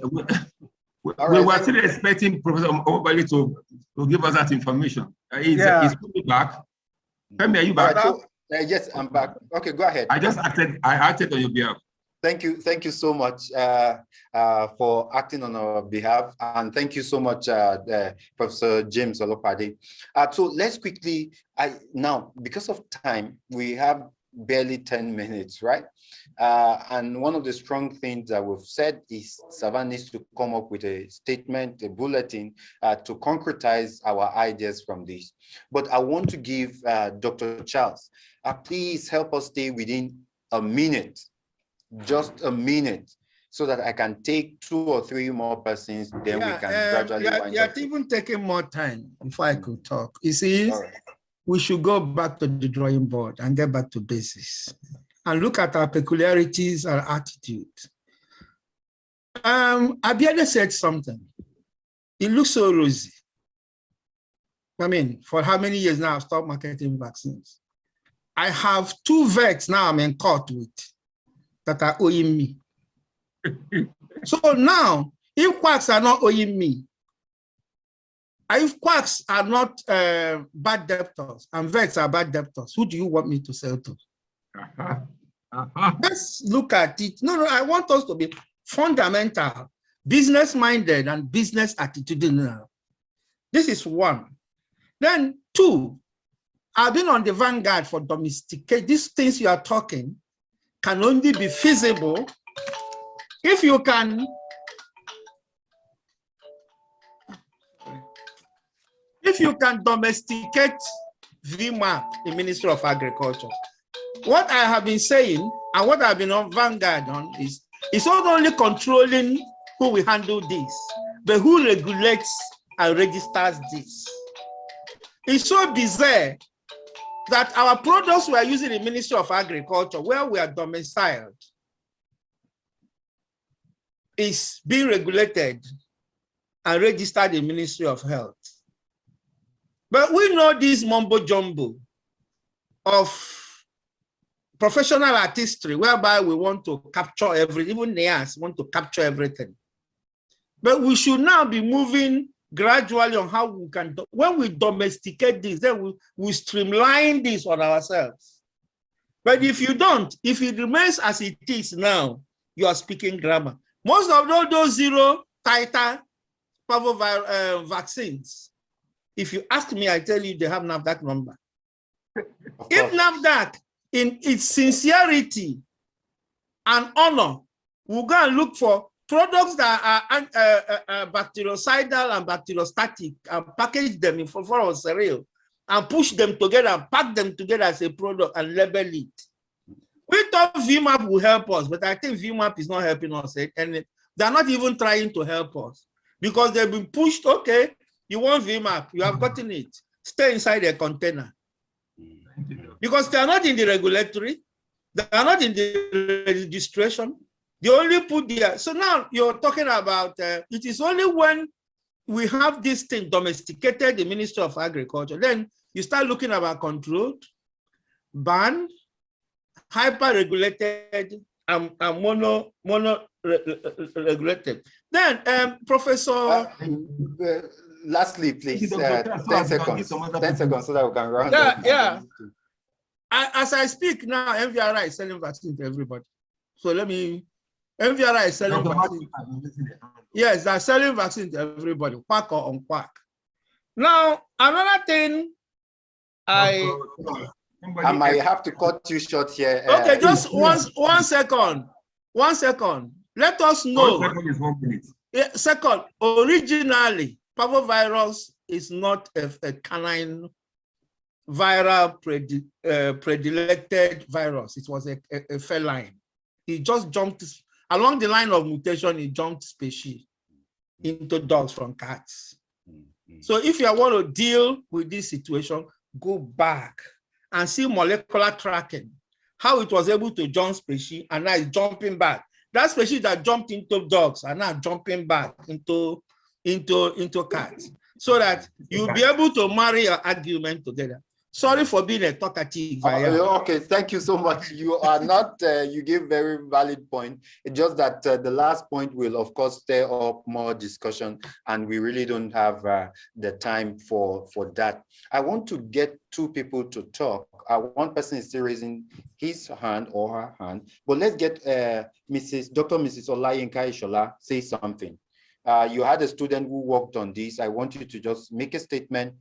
We were still expecting Professor Omobali to give us that information. He's coming back. Tell me, are you back? Yes, I'm back. Okay, go ahead. I acted on your behalf. Thank you so much for acting on our behalf, and thank you so much, Professor James Olopade. So let's quickly, now, because of time, we have barely 10 minutes, right? And one of the strong things that we've said is Savan needs to come up with a statement, a bulletin, to concretize our ideas from this. But I want to give Dr. Charles, please help us stay within a minute. Just a minute, so that I can take 2 or 3 more persons, then we can gradually wind up. You're even taking more time before I could talk. You see, we should go back to the drawing board and get back to basics and look at our peculiarities and attitudes. Abiade said something. It looks so rosy. I mean, for how many years now I've stopped marketing vaccines? I have 2 vets now I'm in court with that are owing me. So now, if quacks are not owing me, if quacks are not bad debtors and vets are bad debtors, who do you want me to sell to? Let's look at it. No, I want us to be fundamental, business-minded and business attitudinal. This is 1. Then 2, I've been on the vanguard for domesticate. These things you are talking can only be feasible if you can domesticate VMAP in Ministry of Agriculture. What I have been saying and what I've been on vanguard on is it's not only controlling who will handle this, but who regulates and registers this. It's so bizarre that our products we are using in Ministry of Agriculture, where we are domiciled, is being regulated and registered in Ministry of Health. But we know this mumbo jumbo of professional artistry, whereby we want to capture everything, even NEAS want to capture everything. But we should now be moving gradually on how we can, when we domesticate this, then we streamline this on ourselves. But if you don't, if it remains as it is now, you are speaking grammar. Most of those 0 titer parvovirus vaccines, if you ask me, I tell you they have NAFDAC number. If NAFDAC, in its sincerity and honor, will go and look for products that are bactericidal and bacteriostatic and package them in form of cereal and push them together and pack them together as a product and label it. We thought VMAP will help us, but I think VMAP is not helping us. And they're not even trying to help us because they've been pushed. Okay, you want VMAP, you have gotten it. Stay inside a container. Because they are not in the regulatory, They are not in the registration. They only put there. So now you're talking about it is only when we have this thing domesticated, the Ministry of Agriculture, then you start looking about controlled, banned, hyper-regulated, and mono-regulated. Then, Professor... lastly, please, 10 seconds. 10 seconds so that we can round up. Yeah. As I speak now, MVRI is selling vaccine to everybody. So let me... MVRI is selling vaccine. Yes, they're selling vaccine to everybody, quack or unquack. Now, another thing I might have to cut you short here. Okay, just one second. 1 second. Let us know. 1 second is 1 minute. Yeah, second, originally, parvovirus is not a canine viral predilected virus. It was a feline. He just jumped along the line of mutation. He jumped species into dogs from cats. So if you want to deal with this situation, go back and see molecular tracking, how it was able to jump species and now it's jumping back. That species that jumped into dogs are now jumping back into cats, so that you'll be able to marry your argument together. Sorry for being a talkative. Okay, thank you so much. You are not, you give very valid point. It's just that the last point will, of course, stir up more discussion, and we really don't have the time for that. I want to get two people to talk. One person is still raising his hand or her hand, but let's get Dr. Mrs. Olayinka Ishola say something. You had a student who worked on this. I want you to just make a statement.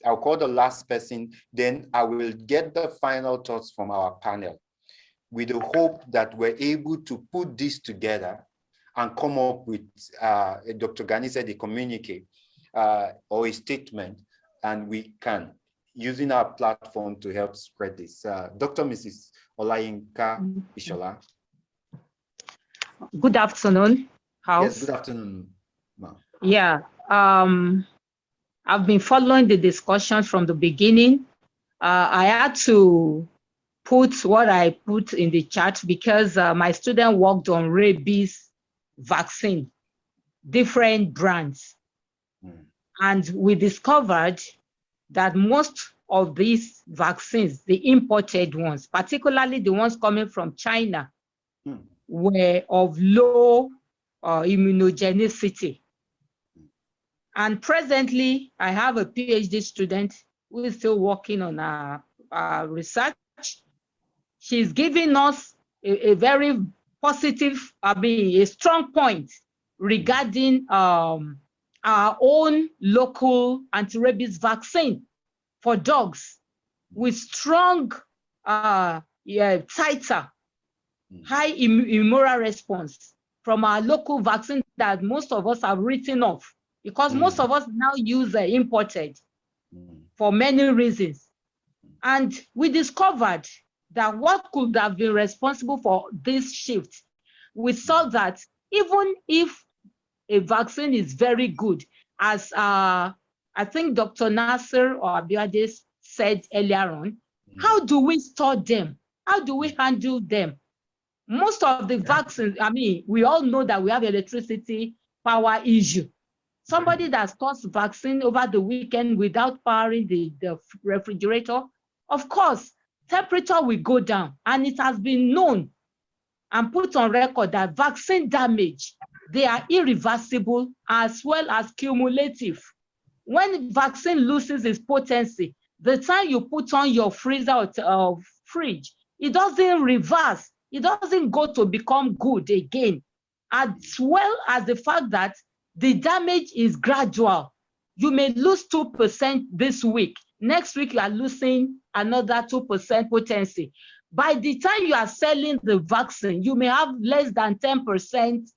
I'll call the last person, then I will get the final thoughts from our panel with the hope that we're able to put this together and come up with, Dr. Gani said, a communique or a statement, and we can, using our platform to help spread this. Dr. Mrs. Olayinka Ishola. Good afternoon, House. Yes, good afternoon, ma'am. Yeah. I've been following the discussion from the beginning. I had to put what I put in the chat because my student worked on rabies vaccine, different brands. And we discovered that most of these vaccines, the imported ones, particularly the ones coming from China, were of low immunogenicity. And presently, I have a PhD student who is still working on our research. She's giving us a very positive, a strong point regarding our own local anti-rabies vaccine for dogs with strong, tighter, high immune response from our local vaccine that most of us have written off. Because most of us now use imported for many reasons. And we discovered that what could have been responsible for this shift, we saw that even if a vaccine is very good, as I think Dr. Nasser or Abiade said earlier on, how do we store them? How do we handle them? Most of the vaccines, we all know that we have electricity power issue. Somebody that stores vaccine over the weekend without powering the refrigerator, of course, temperature will go down. And it has been known and put on record that vaccine damage, they are irreversible as well as cumulative. When vaccine loses its potency, the time you put on your freezer or fridge, it doesn't reverse. It doesn't go to become good again, as well as the fact that the damage is gradual. You may lose 2% this week. Next week, you are losing another 2% potency. By the time you are selling the vaccine, you may have less than 10%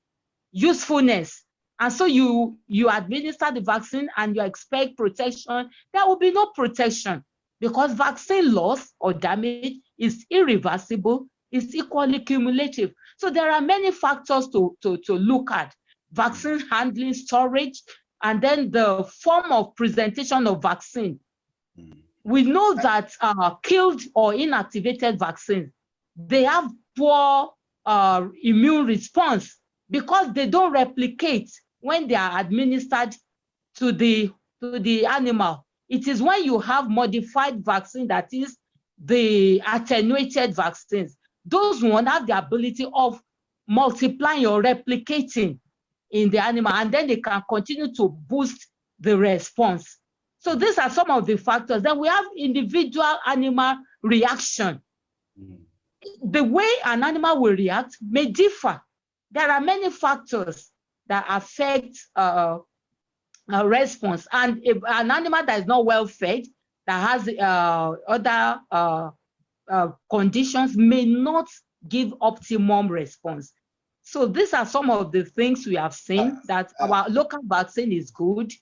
usefulness. And so you administer the vaccine and you expect protection. There will be no protection because vaccine loss or damage is irreversible, is equally cumulative. So there are many factors to look at. Vaccine handling, storage, and then the form of presentation of vaccine. We know that killed or inactivated vaccines, they have poor immune response because they don't replicate when they are administered to the animal. It is when you have modified vaccine, that is the attenuated vaccines. Those one have the ability of multiplying or replicating in the animal, and then they can continue to boost the response. So these are some of the factors. Then we have individual animal reaction. The way an animal will react may differ. There are many factors that affect a response, and if an animal that is not well fed, that has other conditions, may not give optimum response. So these are some of the things we have seen, that our local vaccine is good,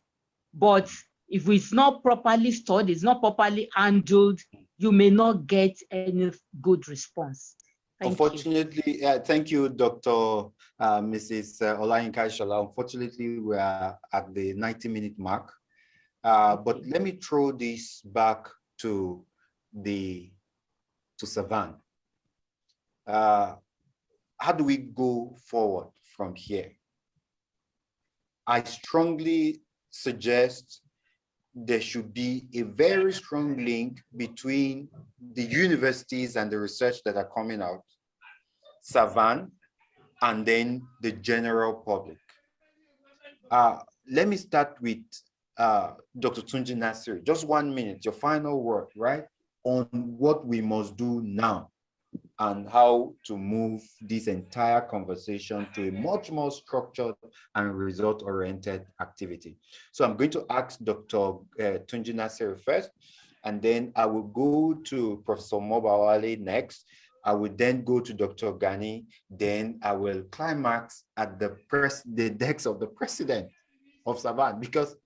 but if it's not properly stored, it's not properly handled, you may not get any good response. Unfortunately, thank you, Dr. Mrs. Olayinka Ishola. Unfortunately, we are at the 90-minute mark. But let me throw this back to Savan. How do we go forward from here? I strongly suggest there should be a very strong link between the universities and the research that are coming out, Savan, and then the general public. Let me start with Dr. Tunji Nasiri. Just 1 minute, your final word, right, on what we must do now and how to move this entire conversation to a much more structured and result-oriented activity. So I'm going to ask Dr. Tunji Nasiri first, and then I will go to Professor Mobawale next. I will then go to Dr. Gani, then I will climax at the decks of the president of Savan, because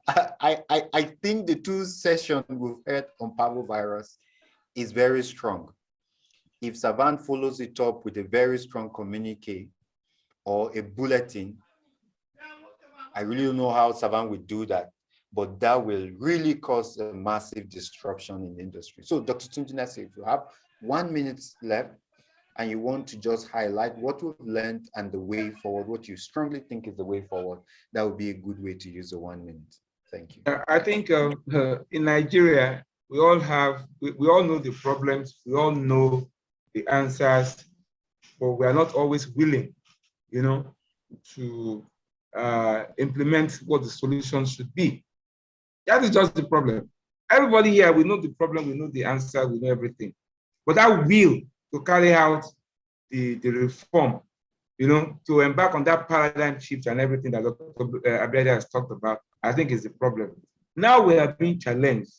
I think the 2 sessions we've had on parvovirus is very strong. If Savan follows it up with a very strong communique or a bulletin, I really don't know how Savan will do that, but that will really cause a massive disruption in the industry. So Dr. Tunji Nasiri, if you have 1 minute left and you want to just highlight what we've learned and the way forward, what you strongly think is the way forward, that would be a good way to use the 1 minute. Thank you. I think in Nigeria, we all know the problems, we all know the answers, but we are not always willing, to implement what the solution should be. That is just the problem. Everybody here, we know the problem, we know the answer, we know everything. But that will to carry out the reform, to embark on that paradigm shift and everything that Dr. Abedi has talked about, I think is the problem. Now we are being challenged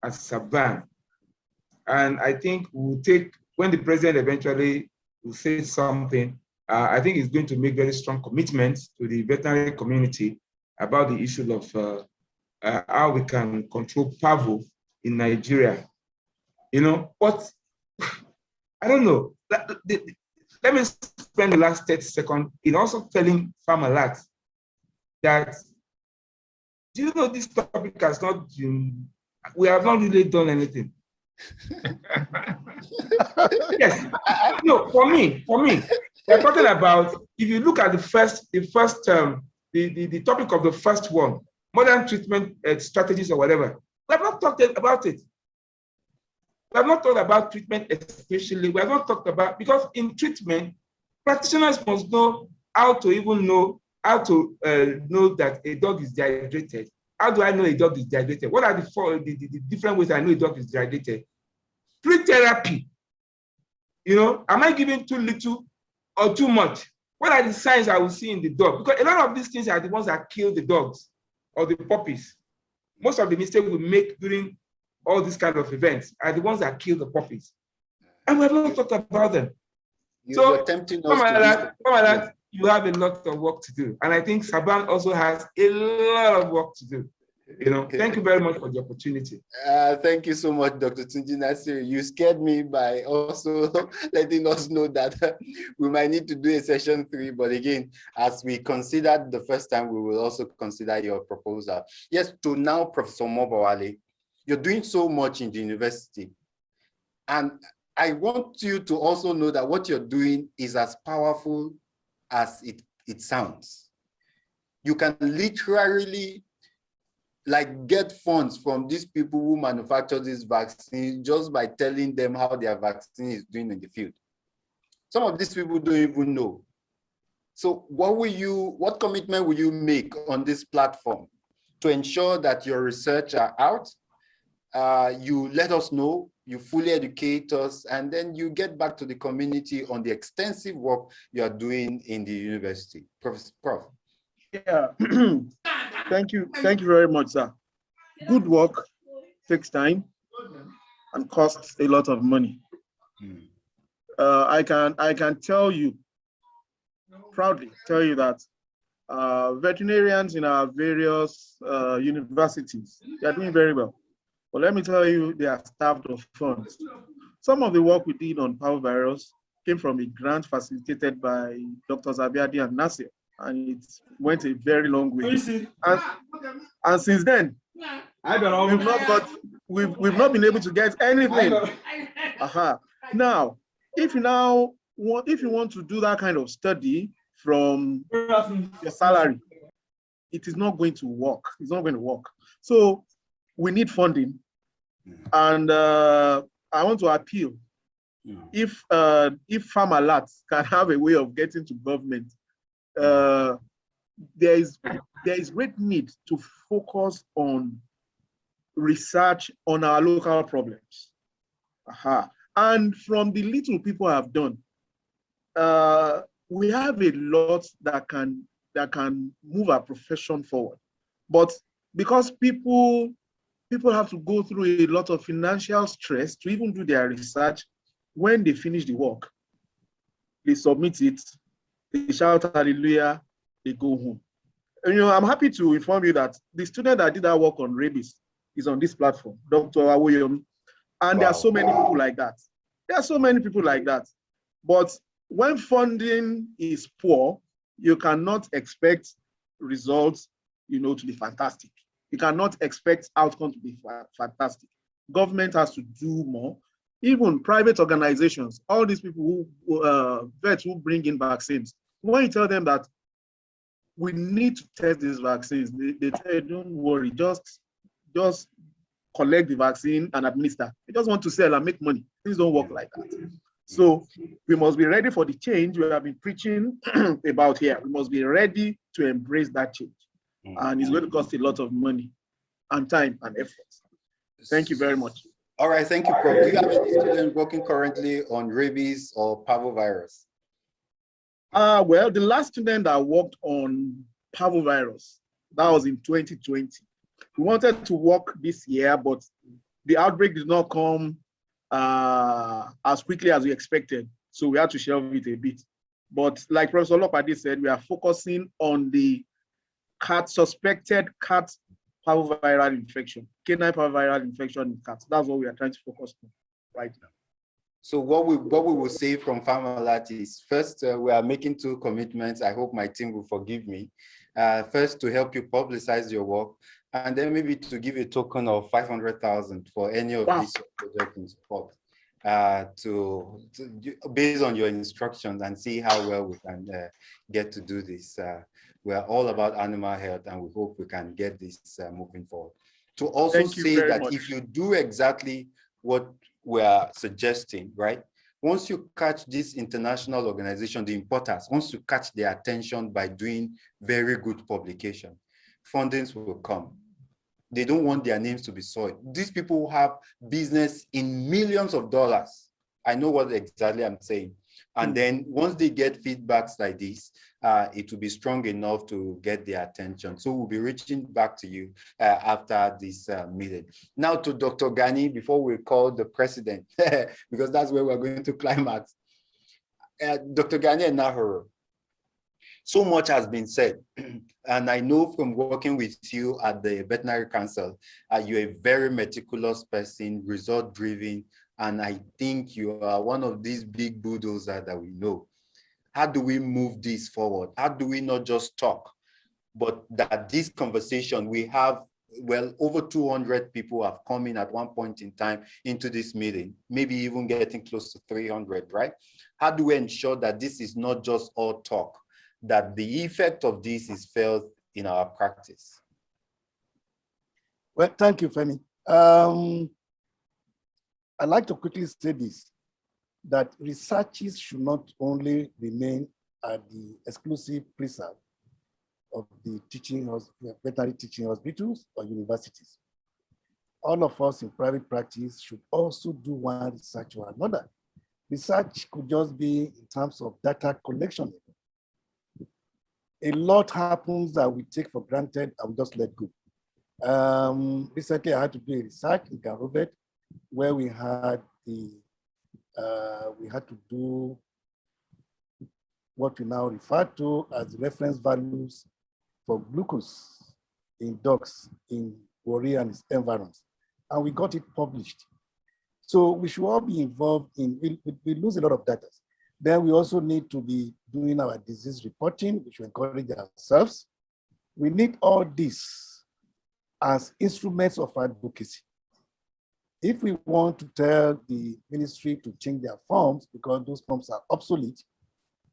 as Savan. And I think we'll take, when the president eventually will say something, I think he's going to make very strong commitments to the veterinary community about the issue of how we can control parvo in Nigeria. But I don't know. Let me spend the last 30 seconds in also telling Farmalert that, do you know this topic has not been, we have not really done anything. Yes, no, for me, we're talking about, if you look at the topic of the first one, modern treatment strategies or whatever, we have not talked about it. We have not talked about treatment especially. We have not talked about, because in treatment, practitioners must know how to know that a dog is dehydrated. How do I know a dog is dehydrated? What are the different ways I know a dog is dehydrated? Pre-therapy. Am I giving too little or too much? What are the signs I will see in the dog? Because a lot of these things are the ones that kill the dogs or the puppies. Most of the mistakes we make during all these kind of events are the ones that kill the puppies. And we have not talked about them. You're attempting us you have a lot of work to do. And I think Savan also has a lot of work to do. Thank you very much for the opportunity. Thank you so much, Dr. Tunji Nasiri. You scared me by also letting us know that we might need to do a session 3. But again, as we considered the first time, we will also consider your proposal. Yes, to now, Professor Mobawale, you're doing so much in the university. And I want you to also know that what you're doing is as powerful as it sounds. You can literally like get funds from these people who manufacture this vaccine just by telling them how their vaccine is doing in the field. Some of these people don't even know. So what commitment will you make on this platform to ensure that your research are out? You let us know, you fully educate us, and then you get back to the community on the extensive work you are doing in the university. Prof. Yeah, thank you very much, sir. Good work takes time and costs a lot of money. I can tell you, proudly tell you that veterinarians in our various universities, they are doing very well. But let me tell you, they are starved of funds. Some of the work we did on parvovirus came from a grant facilitated by Dr. Zabiadi and Nasir, and it went a very long way. And since then, we've not been able to get anything. Now, if you want to do that kind of study from your salary, it is not going to work. It's not going to work. So we need funding. And I want to appeal, if Farmalert can have a way of getting to government, there is great need to focus on research on our local problems. And from the little people have done, we have a lot that can move our profession forward. But because people have to go through a lot of financial stress to even do their research, when they finish the work, they submit it, they shout hallelujah, they go home. And, I'm happy to inform you that the student that did that work on rabies is on this platform, Dr. Awoyom. And there are so many people like that. There are so many people like that. But when funding is poor, you cannot expect results, to be fantastic. You cannot expect outcomes to be fantastic. Government has to do more. Even private organizations, all these people vets who bring in vaccines, when you tell them that we need to test these vaccines, they say, don't worry, just collect the vaccine and administer. They just want to sell and make money. Things don't work like that. So we must be ready for the change we have been preaching about here. We must be ready to embrace that change. And it's going to cost a lot of money and time and effort. Thank you very much. All right, thank you, Prof. Do you have any students working currently on rabies or parvovirus? Well, the last student that worked on parvovirus, that was in 2020. We wanted to work this year, but the outbreak did not come as quickly as we expected. So we had to shelve it a bit. But like Professor Lopade said, we are focusing on the suspected cat parvoviral infection, canine parvoviral infection in cats. That's what we are trying to focus on right now. So what we will say from Farmalert is, first, we are making 2 commitments. I hope my team will forgive me. First, to help you publicize your work, and then maybe to give a token of 500,000 for any of these projects in support, based on your instructions, and see how well we can get to do this. We are all about animal health, and we hope we can get this moving forward. To also say that if you do exactly what we are suggesting, right? Once you catch this international organization, the importers, once you catch their attention by doing very good publication, fundings will come. They don't want their names to be soiled. These people have business in millions of dollars. I know what exactly I'm saying. And then once they get feedbacks like this, it will be strong enough to get their attention. So we'll be reaching back to you after this meeting. Now to Dr. Gani, before we call the president, because that's where we're going to climax. Dr. Gani and Nahoro, so much has been said. And I know from working with you at the Veterinary Council, you're a very meticulous person, result-driven, and I think you are one of these big bulldozers that we know. How do we move this forward? How do we not just talk, but that this conversation, we have well, over 200 people have come in at one point in time into this meeting, maybe even getting close to 300, right? How do we ensure that this is not just all talk, that the effect of this is felt in our practice? Well, thank you, Femi. I'd like to quickly say this, that researches should not only remain at the exclusive preserve of the veterinary teaching hospitals or universities. All of us in private practice should also do one research or another. Research could just be in terms of data collection. A lot happens that we take for granted and we just let go. Recently, I had to do a research in Garovet where we had to do what we now refer to as reference values for glucose in dogs in Warri and its environs. And we got it published. So we should all be involved in, we lose a lot of data. Then we also need to be doing our disease reporting, which we encourage ourselves. We need all this as instruments of advocacy. If we want to tell the ministry to change their forms because those forms are obsolete,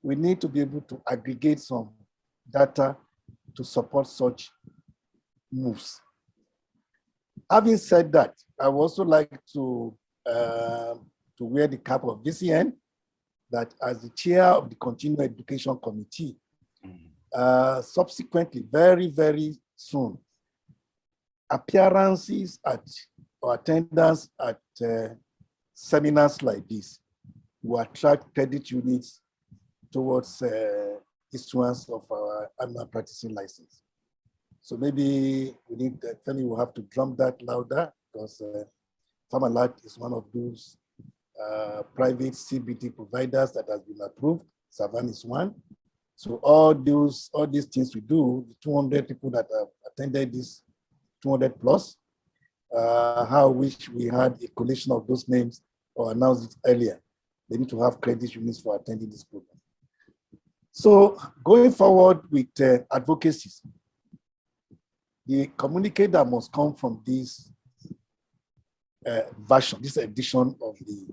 we need to be able to aggregate some data to support such moves. Having said that, I would also like to wear the cap of VCN, that as the chair of the Continuing Education Committee, subsequently, very, very soon, appearances at or attendance at seminars like this will attract credit units towards issuance of our animal practicing license. So maybe we need, Femi will have to drum that louder because Farmalert is one of those private CBT providers that has been approved. Savan is one. So all these things we do, the 200 people that have attended this, 200 plus, how I wish we had a collation of those names or announced it earlier. They need to have credit units for attending this program. So going forward with advocacies, the communique that must come from this version, this edition of the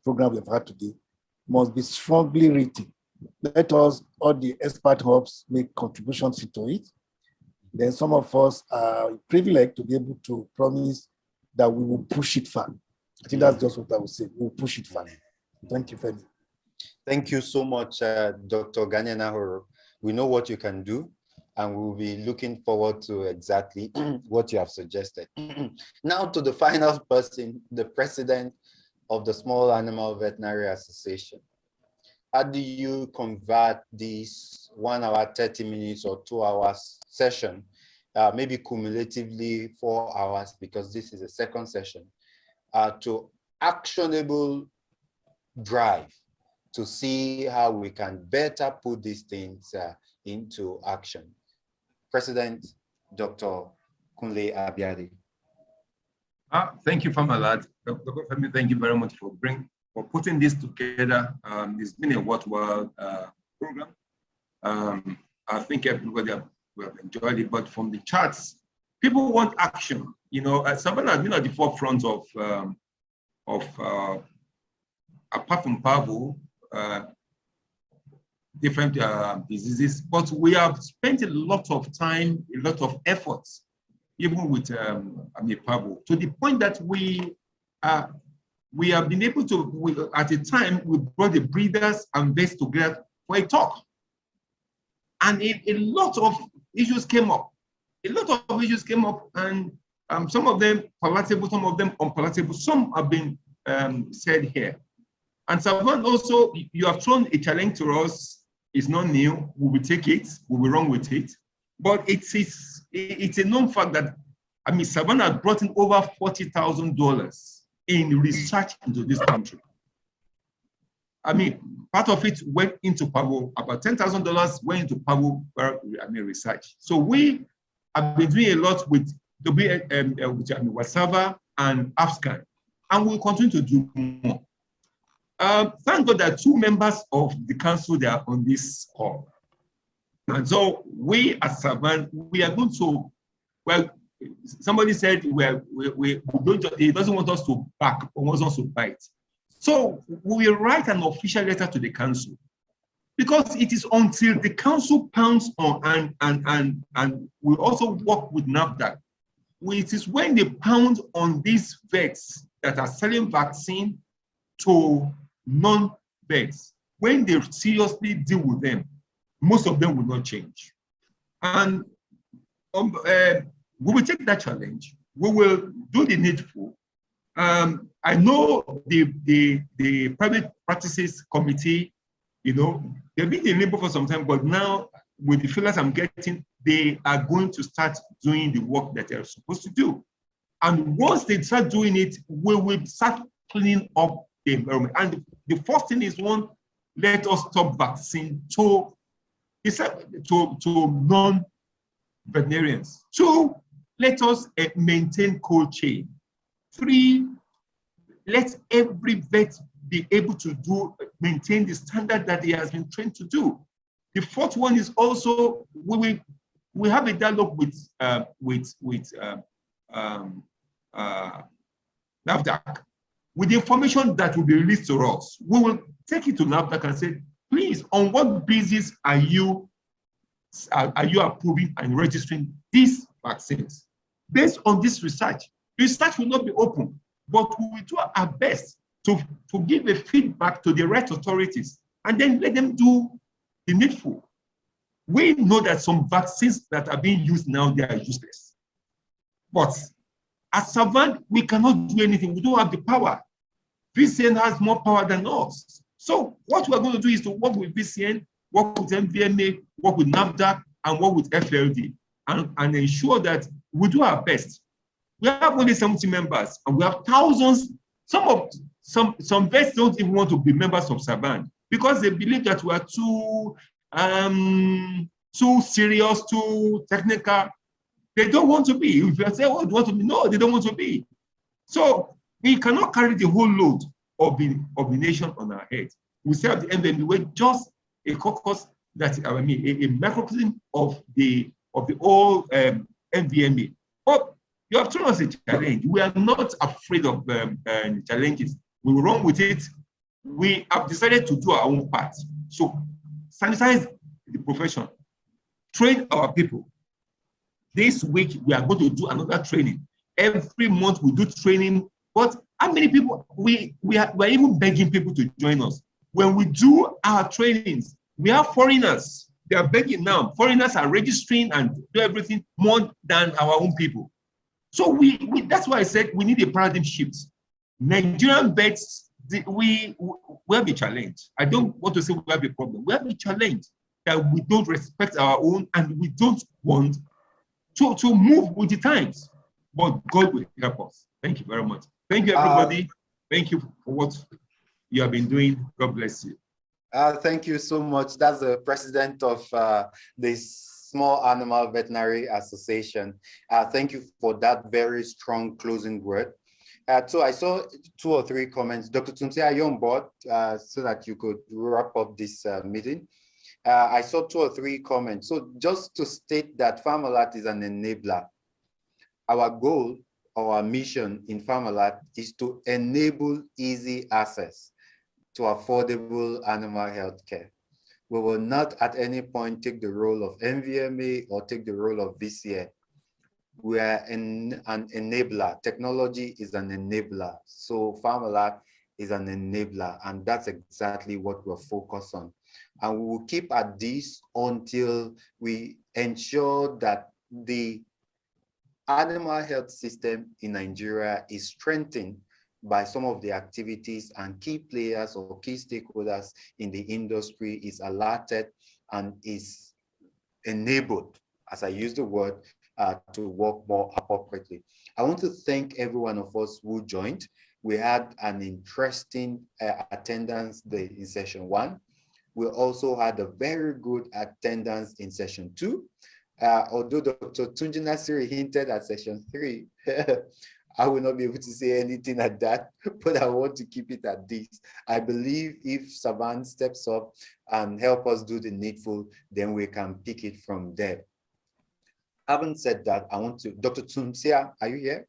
program we've had today, must be strongly written. Let us, all the expert hubs, make contributions into it. Then some of us are privileged to be able to promise that we will push it far. I think that's just what I would say. We'll push it far. Thank you, Femi. Thank you so much, Dr. Ganyanahoro. We know what you can do, and we'll be looking forward to exactly what you have suggested. Now to the final person, the president of the Small Animal Veterinary Association. How do you convert this 1 hour, 30 minutes or 2 hours session, maybe cumulatively 4 hours, because this is a second session, to actionable drive to see how we can better put these things into action? President Dr. Kunle Abiadi. Thank you, Farmalert. Thank you very much for putting this together. It's been a worthwhile program. I think everybody have enjoyed it, but from the charts, people want action. You know, Savannah has been at the forefront of apart from parvo, different diseases, but we have spent a lot of time, a lot of efforts, even with parvo, to the point that we have been able to, at a time, we brought the breeders and vets together for a talk. And a lot of issues came up. A lot of issues came up, and some of them palatable, some of them unpalatable. Some have been said here. And Savan, also, you have thrown a challenge to us. It's not new. We will take it. We will run with it. But it's a known fact that, Savan has brought in over $40,000 in research into this country. Part of it went into parvo. About $10,000 went into parvo research. So we have been doing a lot with Wasava and Afscan, and we'll continue to do more. Thank God that 2 members of the council that are on this call. And so we at Savan, we are going to, somebody said we don't, he doesn't want us to back, but wants us to bite. So we will write an official letter to the council, because it is until the council pounds on and we also work with NAFDAC. It is when they pound on these vets that are selling vaccine to non-vets, when they seriously deal with them, most of them will not change. And we will take that challenge. We will do the needful. I know the private practices committee, you know, they've been in labor for some time, but now with the feelers I'm getting, they are going to start doing the work that they're supposed to do. And once they start doing it, we will start cleaning up the environment. And the first thing is, one, let us stop vaccine to non-veterinarians. 2, let us maintain cold chain. 3, let every vet be able to maintain the standard that he has been trained to do. The 4th one is also, we have a dialogue with NAFDAC. With the information that will be released to us, we will take it to NAFDAC and say, please, on what basis are you approving and registering these vaccines? Based on this research will not be open, but we will do our best to give a feedback to the right authorities and then let them do the needful. We know that some vaccines that are being used now, they are useless. But as Savant, we cannot do anything. We don't have the power. VCN has more power than us. So what we're going to do is to work with VCN, work with MVMA, work with NAFDAC, and work with FLD, and ensure that we do our best. We have only 70 members, and we have thousands. Some vets don't even want to be members of Savant because they believe that we are too serious, too technical. They don't want to be. If you say, oh, they want to be, no, they don't want to be. So we cannot carry the whole load of the nation on our head. We say at the end, we're just a caucus that, I mean, a microcosm of the whole MVMA. But you have thrown us a challenge. We are not afraid of challenges. We will run with it. We have decided to do our own part. So sanitize the profession, train our people. This week, we are going to do another training. Every month we do training, but how many people, we're even begging people to join us. When we do our trainings, we have foreigners. They are begging now. Foreigners are registering and do everything more than our own people. So that's why I said we need a paradigm shift. Nigerian vets, we have a challenge. I don't want to say we have a problem. We have a challenge that we don't respect our own and we don't want to move with the times. But God will help us. Thank you very much. Thank you, everybody. Thank you for what you have been doing. God bless you. Thank you so much. That's the president of the Small Animal Veterinary Association. Thank you for that very strong closing word. So I saw 2 or 3 comments. Dr. Tumse, are you on board so that you could wrap up this meeting? I saw 2 or 3 comments. So just to state that Farmalert is an enabler. Our goal, our mission in Farmalert is to enable easy access to affordable animal health care. We will not at any point take the role of MVMA or take the role of VCA. We are an enabler. Technology is an enabler. So Farmalert is an enabler, and that's exactly what we're focused on. And we will keep at this until we ensure that the animal health system in Nigeria is strengthened by some of the activities, and key players or key stakeholders in the industry is alerted and is enabled, as I use the word, to work more appropriately. I want to thank every one of us who joined. We had an interesting attendance day in session 1. We also had a very good attendance in session 2. Although Dr. Tunji Nasiri hinted at session 3, I will not be able to say anything at that, but I want to keep it at this. I believe if Savant steps up and help us do the needful, then we can pick it from there. Having said that, I want to, Dr. Tunsia, are you here?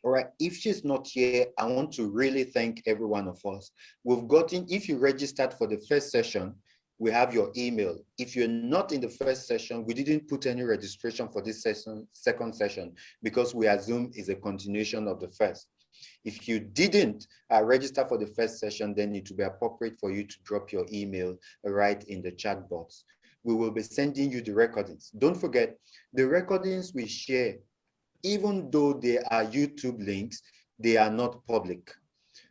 All right, if she's not here, I want to really thank every one of us. We've gotten, if you registered for the first session, we have your email. If you're not in the first session, we didn't put any registration for this second session, because we assume is a continuation of the first. If you didn't register for the first session, then it will be appropriate for you to drop your email right in the chat box. We will be sending you the recordings. Don't forget, the recordings we share, even though they are YouTube links, they are not public.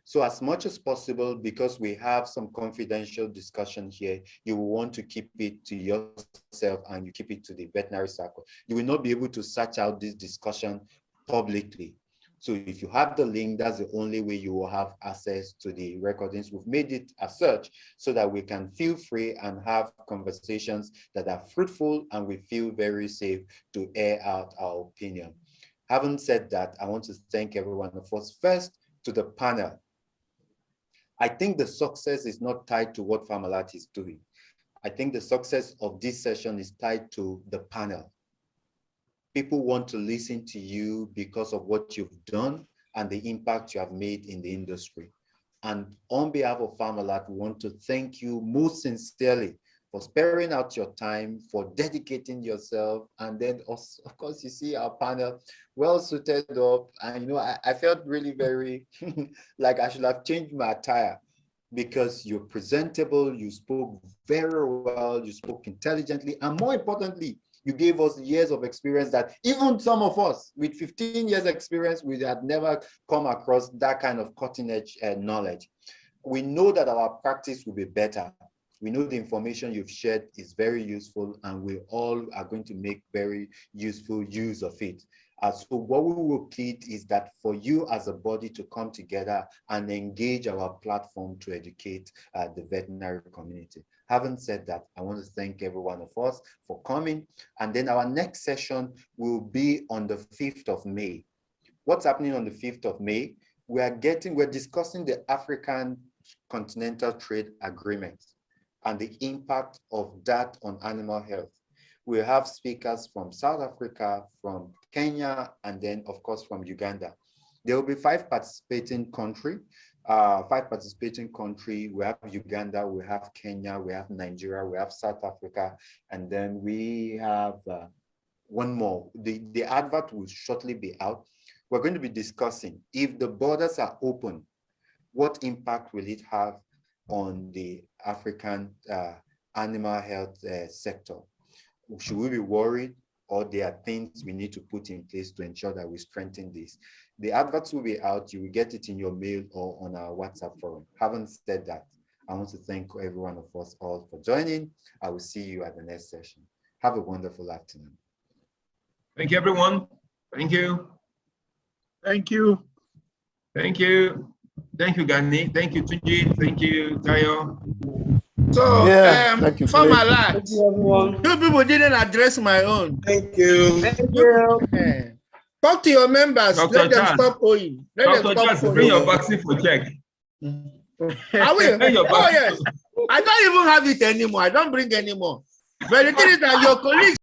So as much as possible, because we have some confidential discussion here, you will want to keep it to yourself and you keep it to the veterinary circle. You will not be able to search out this discussion publicly. So if you have the link, that's the only way you will have access to the recordings. We've made it as such so that we can feel free and have conversations that are fruitful, and we feel very safe to air out our opinion. Having said that, I want to thank everyone of us. First, to the panel. I think the success is not tied to what Farmalert is doing. I think the success of this session is tied to the panel. People want to listen to you because of what you've done and the impact you have made in the industry. And on behalf of Farmalert, we want to thank you most sincerely for sparing out your time, for dedicating yourself. And then also, of course, you see our panel well suited up. And you know, I felt really very like I should have changed my attire, because you're presentable, you spoke very well, you spoke intelligently, and more importantly, you gave us years of experience that even some of us with 15 years experience, we had never come across that kind of cutting edge knowledge. We know that our practice will be better. We know the information you've shared is very useful, and we all are going to make very useful use of it. So what we will plead is that for you as a body to come together and engage our platform to educate the veterinary community. Having said that, I want to thank every one of us for coming. And then our next session will be on the 5th of May. What's happening on the 5th of May? We're discussing the African Continental Trade Agreement and the impact of that on animal health. We have speakers from South Africa, from Kenya, and then of course from Uganda. There will be 5 participating countries. We have Uganda, we have Kenya, we have Nigeria, we have South Africa, and then we have one more. The advert will shortly be out. We're going to be discussing, if the borders are open, what impact will it have on the African animal health sector? Should we be worried, or there are things we need to put in place to ensure that we strengthen this? The adverts will be out. You will get it in your mail or on our WhatsApp forum. Having said that, I want to thank every one of us all for joining. I will see you at the next session. Have a wonderful afternoon. Thank you, everyone. Thank you. Thank you. Thank you. Thank you, Gani. Thank you, Tunji. Thank you, Tayo. So, thank you, Farmalert, Thank you, everyone. two people didn't address my own. Thank you. Thank you. Talk to your members. Dr. Let them Chan. stop owing. Let them Dr. stop Charles, owing. bring your vaccine for check. I will. Bring your Oh, vaccine. yes. I don't even have it anymore. I don't bring anymore. But the thing is that your colleagues